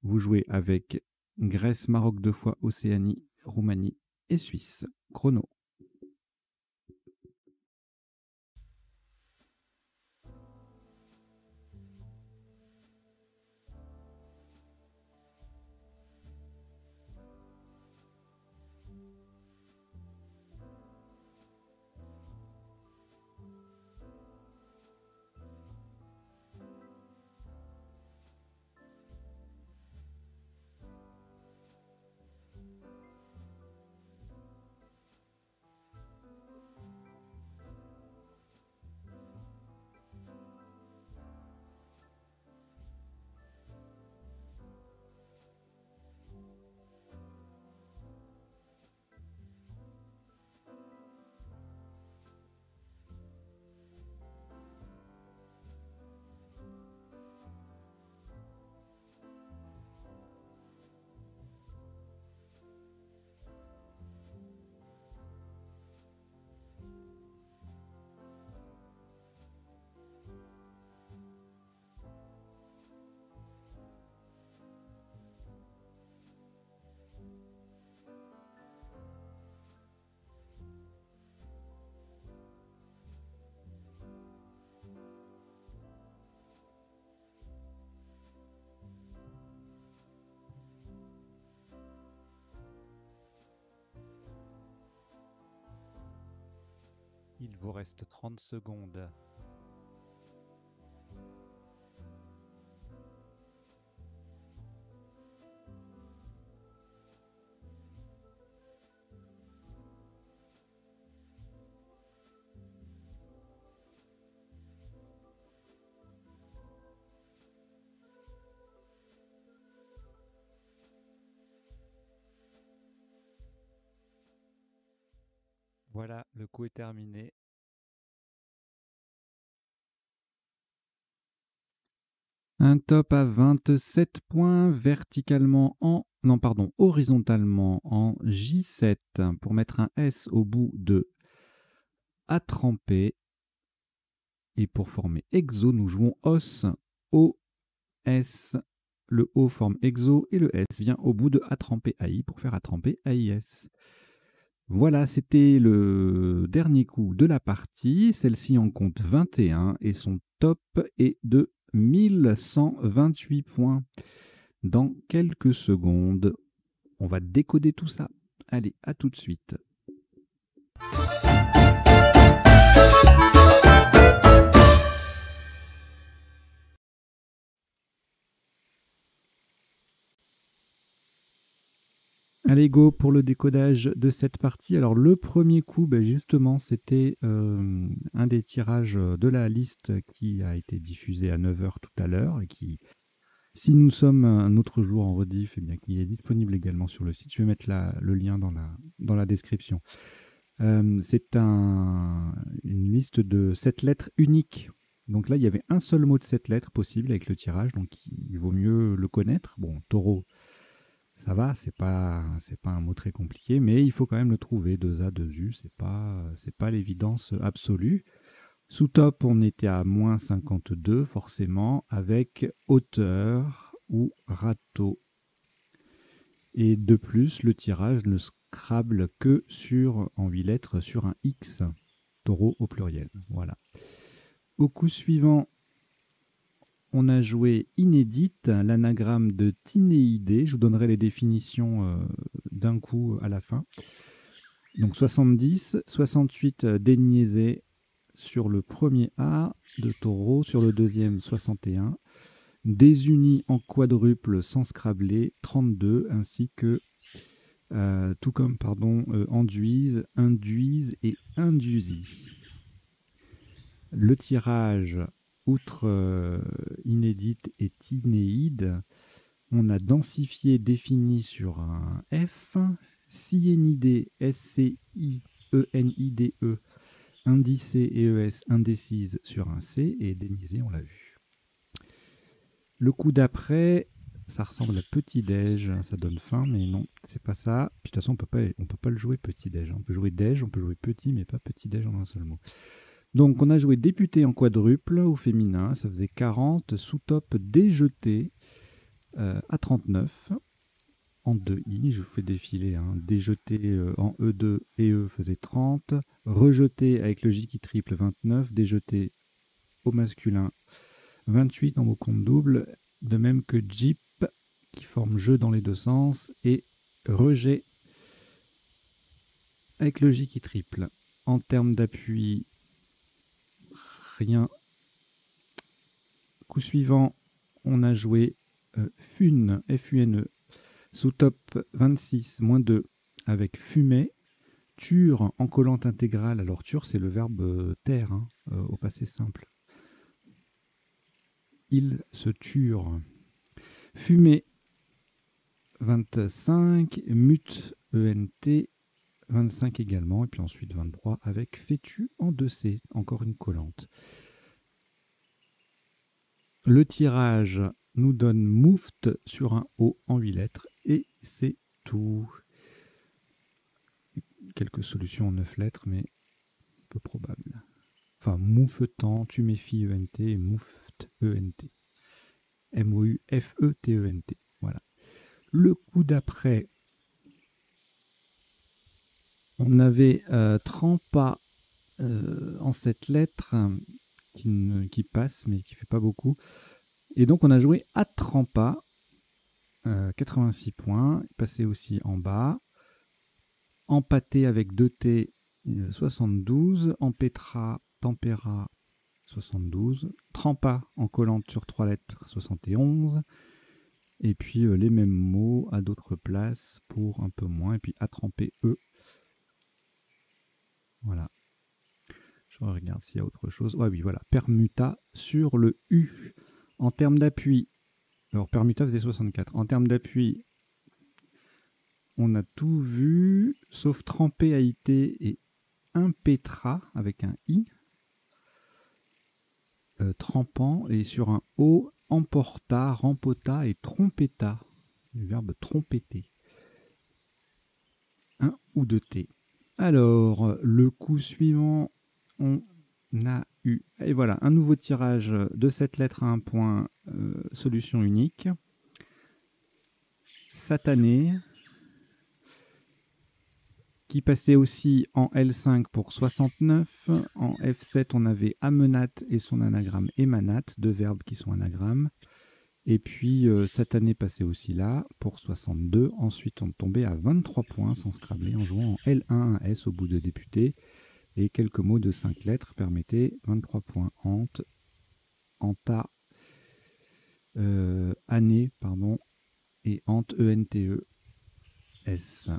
Vous jouez avec Grèce, Maroc 2 fois, Océanie, Roumanie et Suisse. Chrono. vous reste 30 secondes. Voilà, le coup est terminé. Un top à 27 points, verticalement horizontalement en J7 pour mettre un S au bout de à tremper. Et pour former exo, nous jouons os, O, S. Le O forme exo et le S vient au bout de à tremper AI pour faire à tremper AIS. Voilà, c'était le dernier coup de la partie. Celle-ci en compte 21 et son top est de 1128 points. Dans quelques secondes, on va décoder tout ça. Allez, à tout de suite. Allez, go pour le décodage de cette partie. Alors, le premier coup, justement, c'était un des tirages de la liste qui a été diffusé à 9 h tout à l'heure et qui, si nous sommes un autre jour en rediff, qui est disponible également sur le site. Je vais mettre le lien dans la description. C'est une liste de 7 lettres uniques. Donc là, il y avait un seul mot de 7 lettres possible avec le tirage, donc il vaut mieux le connaître. Bon, taureau, ça va, c'est pas un mot très compliqué, mais il faut quand même le trouver. 2A, 2U, c'est pas l'évidence absolue. Sous top, on était à moins 52, forcément, avec hauteur ou râteau. Et de plus, le tirage ne scrable que en 8 lettres sur un X, taureau au pluriel. Voilà. Au coup suivant, on a joué inédite, l'anagramme de Tinéidé. Je vous donnerai les définitions d'un coup à la fin. Donc 70, 68 déniaisé sur le premier A de taureau, sur le deuxième 61. Désunis en quadruple sans scrabler 32, ainsi que tout comme enduise, induise et induisie. Le tirage, outre inédite et tinéide, on a densifié, défini sur un F, siénidé, S-C-I-E-N-I-D-E, indicé et ES, indécise sur un C, et déniaisé, on l'a vu. Le coup d'après, ça ressemble à petit-déj, ça donne faim, mais non, c'est pas ça. Puis de toute façon, on peut pas le jouer petit-déj. On peut jouer déj, on peut jouer petit, mais pas petit-déj en un seul mot. Donc on a joué député en quadruple au féminin, ça faisait 40, sous-top déjeté à 39, en 2i, je vous fais défiler, déjeté en E2 et E faisait 30, rejeté avec le J qui triple 29, déjeté au masculin 28 en mot compte double, de même que Jeep qui forme jeu dans les deux sens, et rejet avec le J qui triple. En termes d'appui, rien. Coup suivant, on a joué Fune, F-U-N-E, sous top 26, moins 2, avec fumée. Ture en collante intégrale. Alors ture, c'est le verbe taire, au passé simple. Il se ture. Fumée 25, mute ENT 25 également, et puis ensuite 23 avec fétu en 2C, encore une collante. Le tirage nous donne mouft sur un O en 8 lettres, et c'est tout. Quelques solutions en 9 lettres, mais peu probable. Enfin, moufetant, tu méfies ENT, et mouft ENT. M-O-U-F-E-T-E-N-T. Voilà. Le coup d'après, on avait Trampa en 7 lettres qui passe, mais qui ne fait pas beaucoup. Et donc, on a joué à Trampa, 86 points, passé aussi en bas. Empâté avec 2 T 72. Empêtra, tempéra, 72. Trempa en collante sur 3 lettres, 71. Et puis les mêmes mots à d'autres places pour un peu moins. Et puis à tremper, E. Voilà. Je regarde s'il y a autre chose. Ouais, oui, voilà. Permuta sur le U. En termes d'appui, alors permuta faisait 64. En termes d'appui, on a tout vu, sauf tremper AIT et impetra avec un I. Trempant, et sur un O, emporta, rempota et trompeta. Le verbe trompeter. Un ou deux T. Alors, le coup suivant, on a eu, et voilà, un nouveau tirage de 7 lettres à un point, solution unique. Satané, qui passait aussi en L5 pour 69. En F7, on avait amenat et son anagramme émanat, deux verbes qui sont anagrammes. Et puis, Satané passait aussi là pour 62. Ensuite, on tombait à 23 points sans scrabler en jouant en L1 un S au bout de député. Et quelques mots de 5 lettres permettaient 23 points. Ante, anta, année, pardon, et ante, ENTE, S.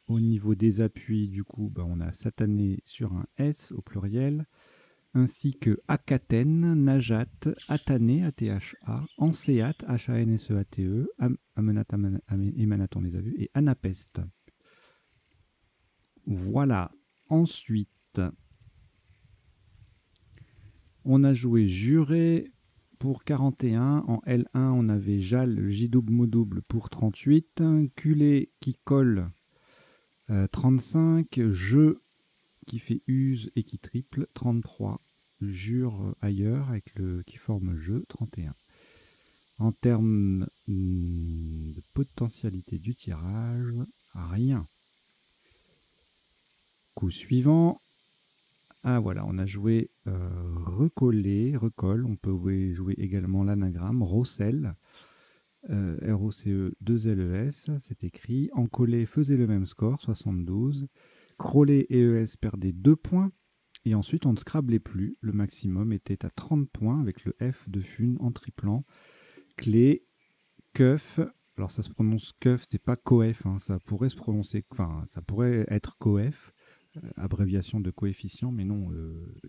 Au niveau des appuis, du coup, on a Satané sur un S au pluriel, ainsi que Akaten, Najat, Atané, ATHA, Anseat, HANSEATE, Amenat, Emanat, on les a vus, et Anapest. Voilà. Ensuite, on a joué Juré pour 41. En L1, on avait Jal, J-double, Mot-double pour 38. Culé qui colle, 35. Jeu qui fait use et qui triple, 33. Jure ailleurs avec le qui forme jeu, 31. En termes de potentialité du tirage, rien. Coup suivant. Ah voilà, on a joué recoller, recolle. On peut jouer également l'anagramme Rossel. ROCE 2LES, c'est écrit. Encoller faisait le même score, 72. Crollet et ES perdaient 2 points. Et ensuite, on ne scrablait plus. Le maximum était à 30 points avec le F de Fun en triplant. Clé, Keuf. Alors ça se prononce Keuf, c'est pas Coef. Hein, ça pourrait se prononcer, enfin, ça pourrait être Coef, abréviation de coefficient, mais non,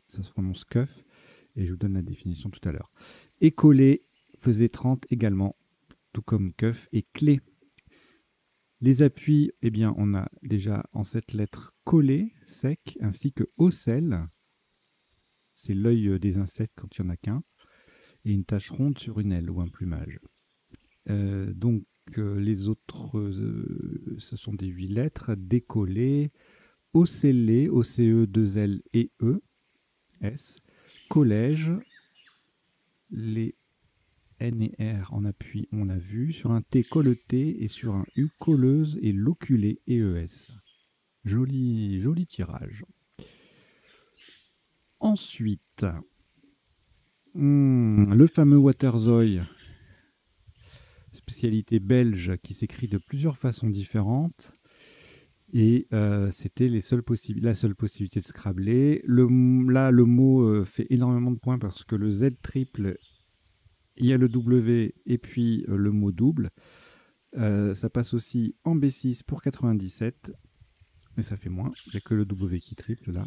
ça se prononce Keuf. Et je vous donne la définition tout à l'heure. Et coller faisait 30 également, tout comme Keuf et clé. Les appuis, eh bien, on a déjà en cette lettre collé, sec, ainsi que ocelle. C'est l'œil des insectes quand il n'y en a qu'un. Et une tache ronde sur une aile ou un plumage. Donc, les autres, ce sont des 8 lettres. Décollé, ocellé, OCE, 2L et E, S. Collège, les N et R en appui, on a vu. Sur un T, colleté, et sur un U, colleuse et loculé, EES. Joli, joli tirage. Ensuite, le fameux Waterzooi, spécialité belge qui s'écrit de plusieurs façons différentes. Et c'était la seule possibilité de scrabler. Là, le mot fait énormément de points parce que le Z triple, il y a le W et puis le mot double. Ça passe aussi en B6 pour 97, mais ça fait moins. Il n'y a que le W qui triple là.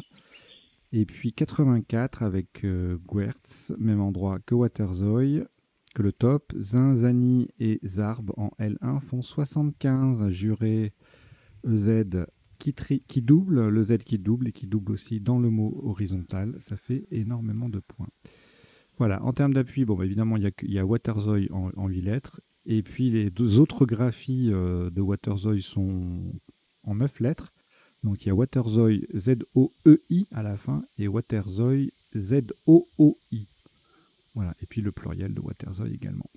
Et puis 84 avec Guertz, même endroit que Waterzooi, que le top. Zin, Zani et Zarb en L1 font 75. Juré, EZ qui double, le Z qui double et qui double aussi dans le mot horizontal. Ça fait énormément de points. Voilà, en termes d'appui, évidemment, il y a Waterzooi en 8 lettres. Et puis les deux autres graphies de Waterzooi sont en 9 lettres. Donc il y a Waterzooi Z-O-E-I à la fin et Waterzooi Z-O-O-I. Voilà, et puis le pluriel de Waterzooi également.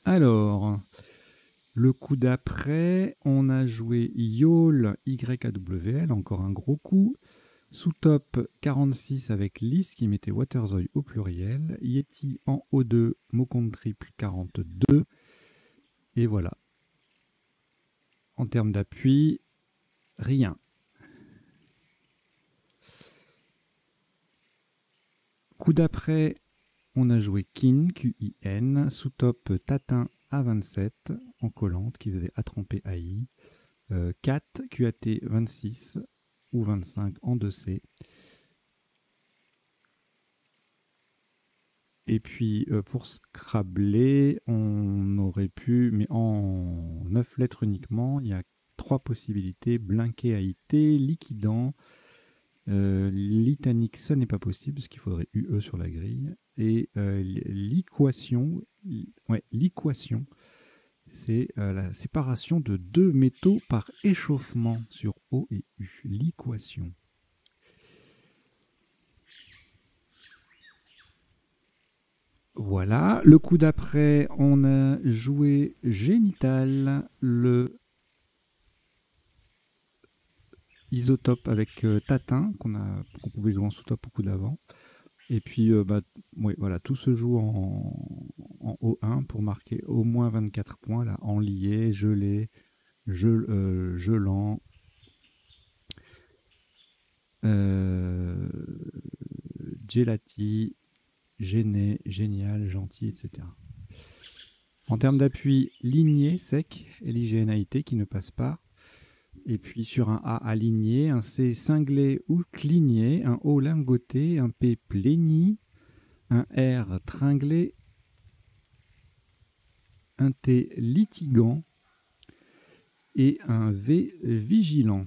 Alors, le coup d'après, on a joué Yol, Y-A-W-L, encore un gros coup. Sous top 46 avec Lys qui mettait Waterzooi au pluriel. Yeti en O2, mot compte triple 42. Et voilà. En termes d'appui, rien. Coup d'après, on a joué Kin, Q-I-N, sous top Tatin A27 en collante qui faisait A-trempé AI. Cat, QAT 26 ou 25 en 2C. Et puis pour Scrabble, on aurait pu, mais en 9 lettres uniquement, il y a 3 possibilités, blinqué AIT, liquidant, litanique, ça n'est pas possible parce qu'il faudrait UE sur la grille, et l'équation, ouais, l'équation, c'est la séparation de 2 métaux par échauffement sur O et U, l'équation. Voilà, le coup d'après, on a joué Génital, le isotope avec Tatin, qu'on pouvait jouer en sous-top au coup d'avant. Et puis, oui, voilà, tout se joue en O1 pour marquer au moins 24 points, là, enlié, gelé, gelant, gelati, gêné, génial, gentil, etc. En termes d'appui, ligné, sec, LIGNAIT qui ne passe pas. Et puis sur un A aligné, un C cinglé ou cligné, un O lingoté, un P pléni, un R tringlé, un T litigant et un V vigilant.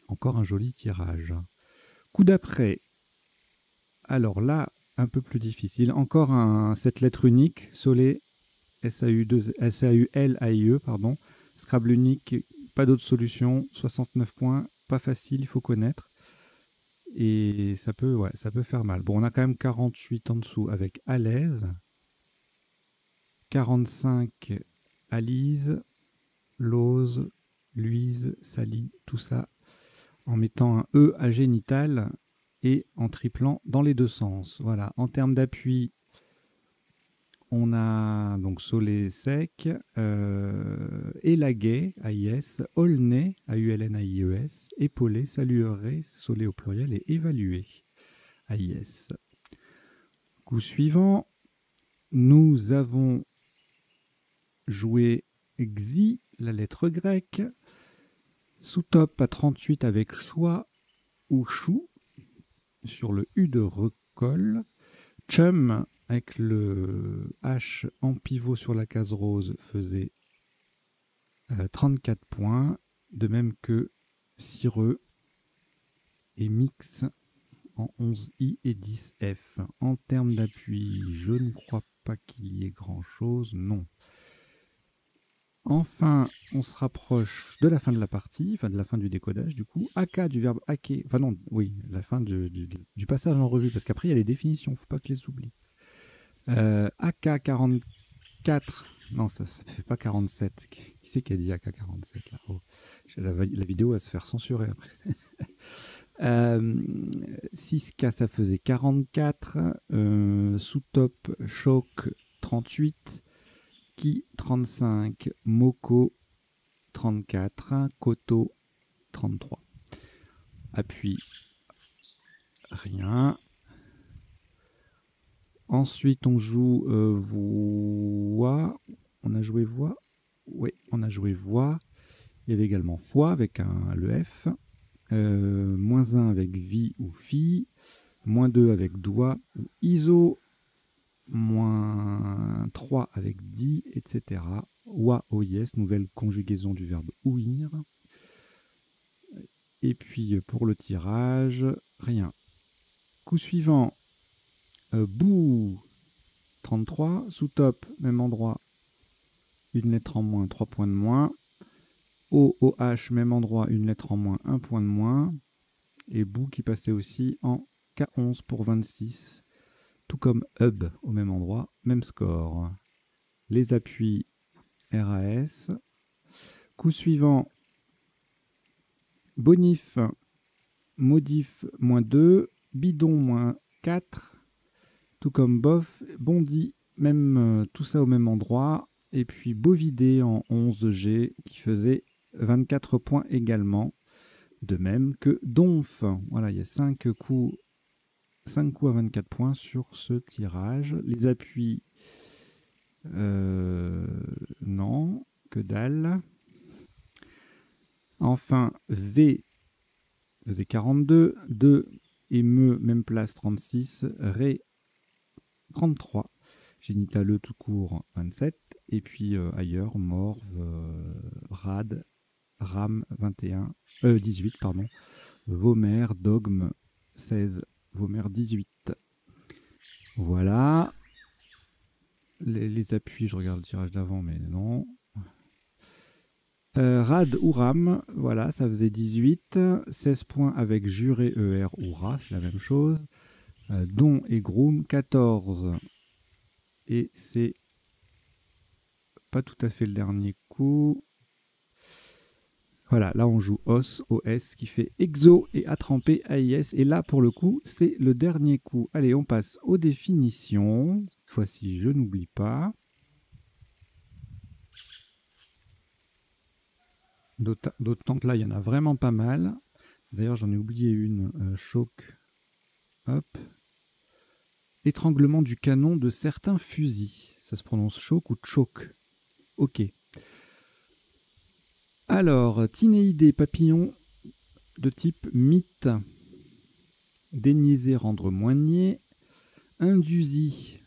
Encore un joli tirage. Coup d'après. Alors là, un peu plus difficile. Encore cette lettre unique, Solé, S-A-U-L-A-I-E, pardon. Scrabble unique, pas d'autre solution. 69 points, pas facile, il faut connaître. Et ça peut faire mal. Bon, on a quand même 48 en dessous avec à l'aise. 45 Alise, Lose, Luise, Sally, tout ça en mettant un E à génital et en triplant dans les deux sens. Voilà. En termes d'appui, on a donc Solé sec, Élaguet, AIS, Aulnay, AULN-AIES, Épaulé, Salueré, Solé au pluriel et Évalué, AIS. Coup suivant, nous avons joué Xi, la lettre grecque, sous top à 38 avec choix ou chou, sur le U de recolle, Chum avec le H en pivot sur la case rose faisait 34 points, de même que Cireux et Mix en 11I et 10F. En termes d'appui, je ne crois pas qu'il y ait grand chose, non. Enfin, on se rapproche de la fin de la partie, enfin de la fin du décodage du coup. AK du verbe hacker, enfin non, oui, la fin du passage en revue, parce qu'après il y a les définitions, il ne faut pas que je les oublie. AK 44, non ça ne fait pas 47, qui c'est qui a dit AK 47 là? Oh, la vidéo va se faire censurer après. 6K ça faisait 44, sous-top choc 38, Ki 35, Moko 34, Koto 33. Appui, rien. Ensuite, on joue voix. On a joué voix. Oui, on a joué voix. Il y avait également foi avec le F. -1 avec vie ou fille. -2 avec doigt ou iso. -3 avec dit, etc. Wa, o, yes, nouvelle conjugaison du verbe ouïr. Et puis pour le tirage, rien. Coup suivant, bou 33, sous top, même endroit, une lettre en moins, 3 points de moins. O, OH, même endroit, une lettre en moins, 1 point de moins. Et bou qui passait aussi en K11 pour 26. Tout comme hub au même endroit, même score. Les appuis RAS. Coup suivant, bonif, modif, -2, bidon, -4. Tout comme bof, bondi, même tout ça au même endroit. Et puis bovidé en 11G qui faisait 24 points également. De même que donf. Voilà, il y a 5 coups 5 coups à 24 points sur ce tirage. Les appuis, non, que dalle. Enfin, V faisait 42, 2 et Me, même place 36, Ré 33, Génitaleux tout court 27, et puis ailleurs, Morve, Rad, Ram 21, 18, pardon, Vomère, Dogme 16, Vomère 18. Voilà. Les appuis, je regarde le tirage d'avant, mais non. Rad ou Ram, voilà, ça faisait 18. 16 points avec Juré, ER ou Ra, c'est la même chose. Don et Groom, 14. Et c'est pas tout à fait le dernier coup. Voilà, là on joue Os, OS, qui fait Exo et Attrampé, AIS. Et là, pour le coup, c'est le dernier coup. Allez, on passe aux définitions. Cette fois-ci, je n'oublie pas. D'autant que là, il y en a vraiment pas mal. D'ailleurs, j'en ai oublié une. Choc. Hop. Étranglement du canon de certains fusils. Ça se prononce choc ou choc. Ok. Alors, Tinéidés, papillon de type mythe. Déniaiser, rendre moigné. Indusie,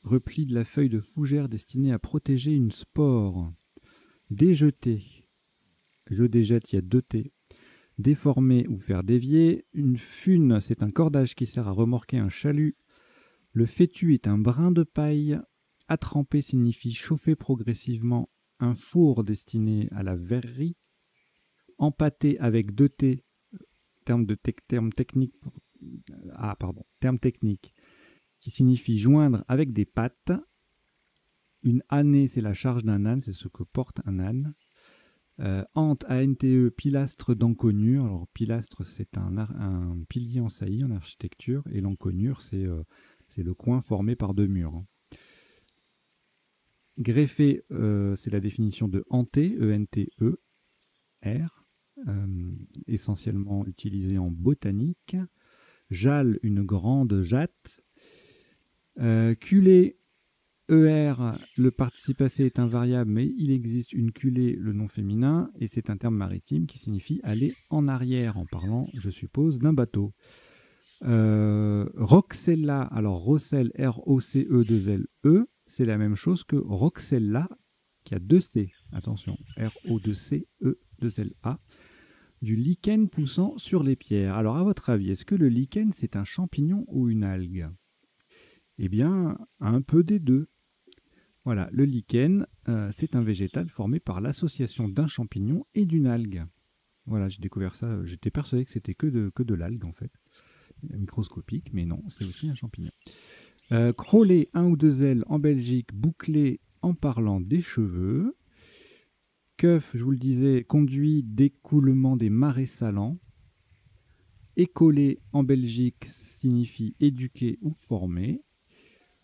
repli de la feuille de fougère destinée à protéger une spore. Déjeter, je déjette, il y a 2 T. Déformer ou faire dévier. Une fune, c'est un cordage qui sert à remorquer un chalut. Le fétu est un brin de paille. Attremper signifie chauffer progressivement un four destiné à la verrerie. Empâter avec 2 T, terme technique, terme technique, qui signifie joindre avec des pattes. Une année, c'est la charge d'un âne, c'est ce que porte un âne. Ante, ANTE, pilastre d'enconure. Alors, pilastre, c'est un pilier en saillie en architecture, et l'enconure, c'est le coin formé par 2 murs. Greffer, c'est la définition de hanter, E-N-T-E-R, essentiellement utilisé en botanique. Jale, une grande jatte. Culé, ER, le participe passé est invariable, mais il existe une culée, le nom féminin, et c'est un terme maritime qui signifie aller en arrière, en parlant, je suppose, d'un bateau. Roxella, alors Rossel, R-O-C-E-2-L-E, c'est la même chose que Roxella, qui a 2 C, attention, R-O-2-C-E-2-L-A, du lichen poussant sur les pierres. Alors, à votre avis, est-ce que le lichen, c'est un champignon ou une algue? Eh bien, un peu des deux. Voilà, le lichen, c'est un végétal formé par l'association d'un champignon et d'une algue. Voilà, j'ai découvert ça, j'étais persuadé que c'était que de l'algue, en fait. Microscopique, mais non, c'est aussi un champignon. Crollet, 1 ou 2 ailes en Belgique, bouclé en parlant des cheveux. Keuf, je vous le disais, conduit d'écoulement des marais salants. Écoler en Belgique signifie éduquer ou former.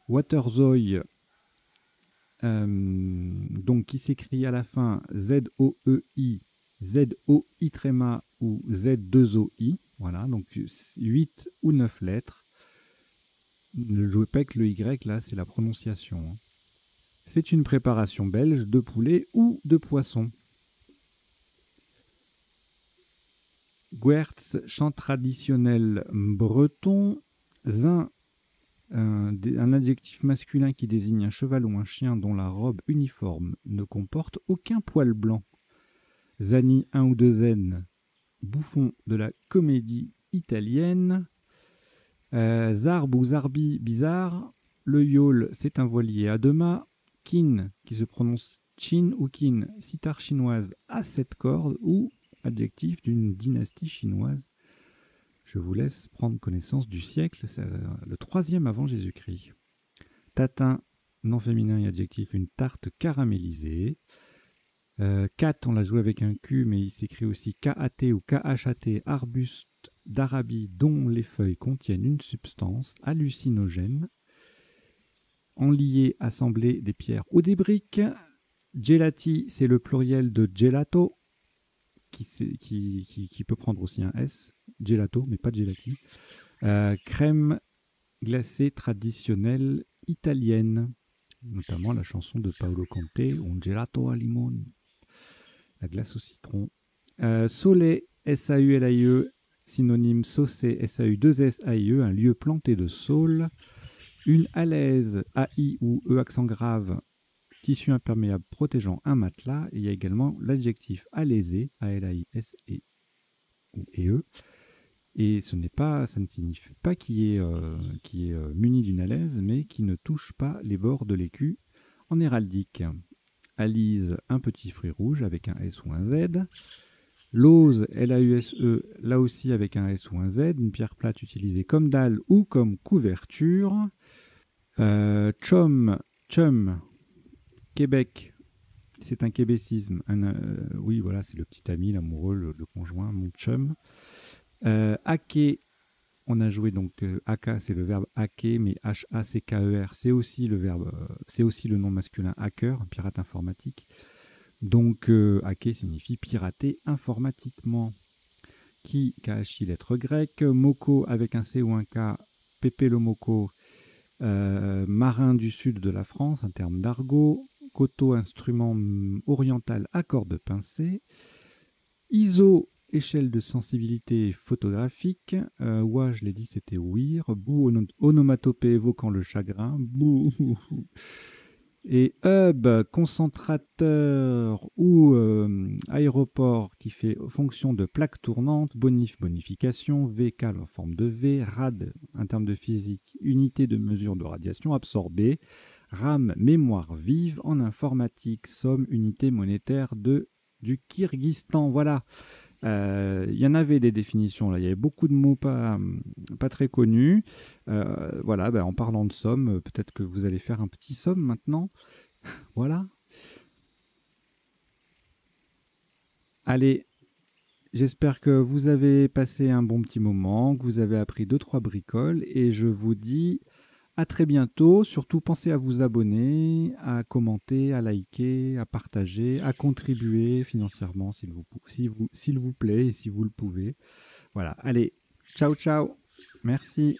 Waterzooi, donc qui s'écrit à la fin Z-O-E-I, Z-O-I tréma ou Z-2-O-I. Voilà, donc 8 ou 9 lettres. Ne jouez pas avec le Y, là, c'est la prononciation. C'est une préparation belge de poulet ou de poisson. Guertz, chant traditionnel breton. Zin, un adjectif masculin qui désigne un cheval ou un chien dont la robe uniforme ne comporte aucun poil blanc. Zani, 1 ou 2 zen, bouffon de la comédie italienne. Zarb ou Zarbi, bizarre. Le yole, c'est un voilier à 2 mâts. Kin, qui se prononce chin ou kin, sitar chinoise à 7 cordes, ou adjectif d'une dynastie chinoise. Je vous laisse prendre connaissance du siècle, c'est le 3e avant Jésus-Christ. Tatin, nom féminin et adjectif, une tarte caramélisée. Cat, on l'a joué avec un Q, mais il s'écrit aussi K-A-T ou K-H-A-T, arbuste d'Arabie dont les feuilles contiennent une substance hallucinogène. Enlié, assemblé des pierres ou des briques. Gelati, c'est le pluriel de gelato, qui peut prendre aussi un S. Gelato, mais pas gelati. Crème glacée traditionnelle italienne, notamment la chanson de Paolo Conte, Un gelato al limone, la glace au citron. Sole, S-A-U-L-I-E, synonyme saucé, S-A-U-2-S-A-I-E, un lieu planté de saule. Une alaise, A-I ou E accent grave, tissu imperméable protégeant un matelas. Et il y a également l'adjectif alaisé, A-L-A-I-S-E ou E. Et ça ne signifie pas qui est muni d'une alaise, mais qui ne touche pas les bords de l'écu en héraldique. Alise, un petit fruit rouge avec un S ou un Z. Lause, L-A-U-S-E, là aussi avec un S ou un Z, une pierre plate utilisée comme dalle ou comme couverture. Chum, Québec, c'est un québécisme. Oui, voilà, c'est le petit ami, l'amoureux, le conjoint, mon chum. Hacker, on a joué donc haka, c'est le verbe hacker, mais H-A-C-K-E-R, c'est aussi le verbe, c'est aussi le nom masculin hacker, pirate informatique. Donc hacker signifie pirater informatiquement. Ki, Kahashi, lettre grecque. Moko avec un C ou un K, Pépé le Moko, marin du sud de la France, un terme d'argot. Koto, instrument oriental à cordes pincées. ISO, échelle de sensibilité photographique. Wa, je l'ai dit, c'était ouïr. Bou, onomatopée évoquant le chagrin. Bou. Et hub, concentrateur ou aéroport qui fait fonction de plaque tournante. Bonif, bonification. VK, en forme de V. Rad, un terme de physique, unité de mesure de radiation absorbée. RAM, mémoire vive. En informatique, somme, unité monétaire du Kyrgyzstan. Voilà. Il y en avait des définitions, là. Il y avait beaucoup de mots pas très connus. Voilà, en parlant de somme, peut-être que vous allez faire un petit somme maintenant. Voilà. Allez, j'espère que vous avez passé un bon petit moment, que vous avez appris 2-3 bricoles, et je vous dis à très bientôt. Surtout, pensez à vous abonner, à commenter, à liker, à partager, à contribuer financièrement s'il vous plaît et si vous le pouvez. Voilà, allez, ciao ciao, merci.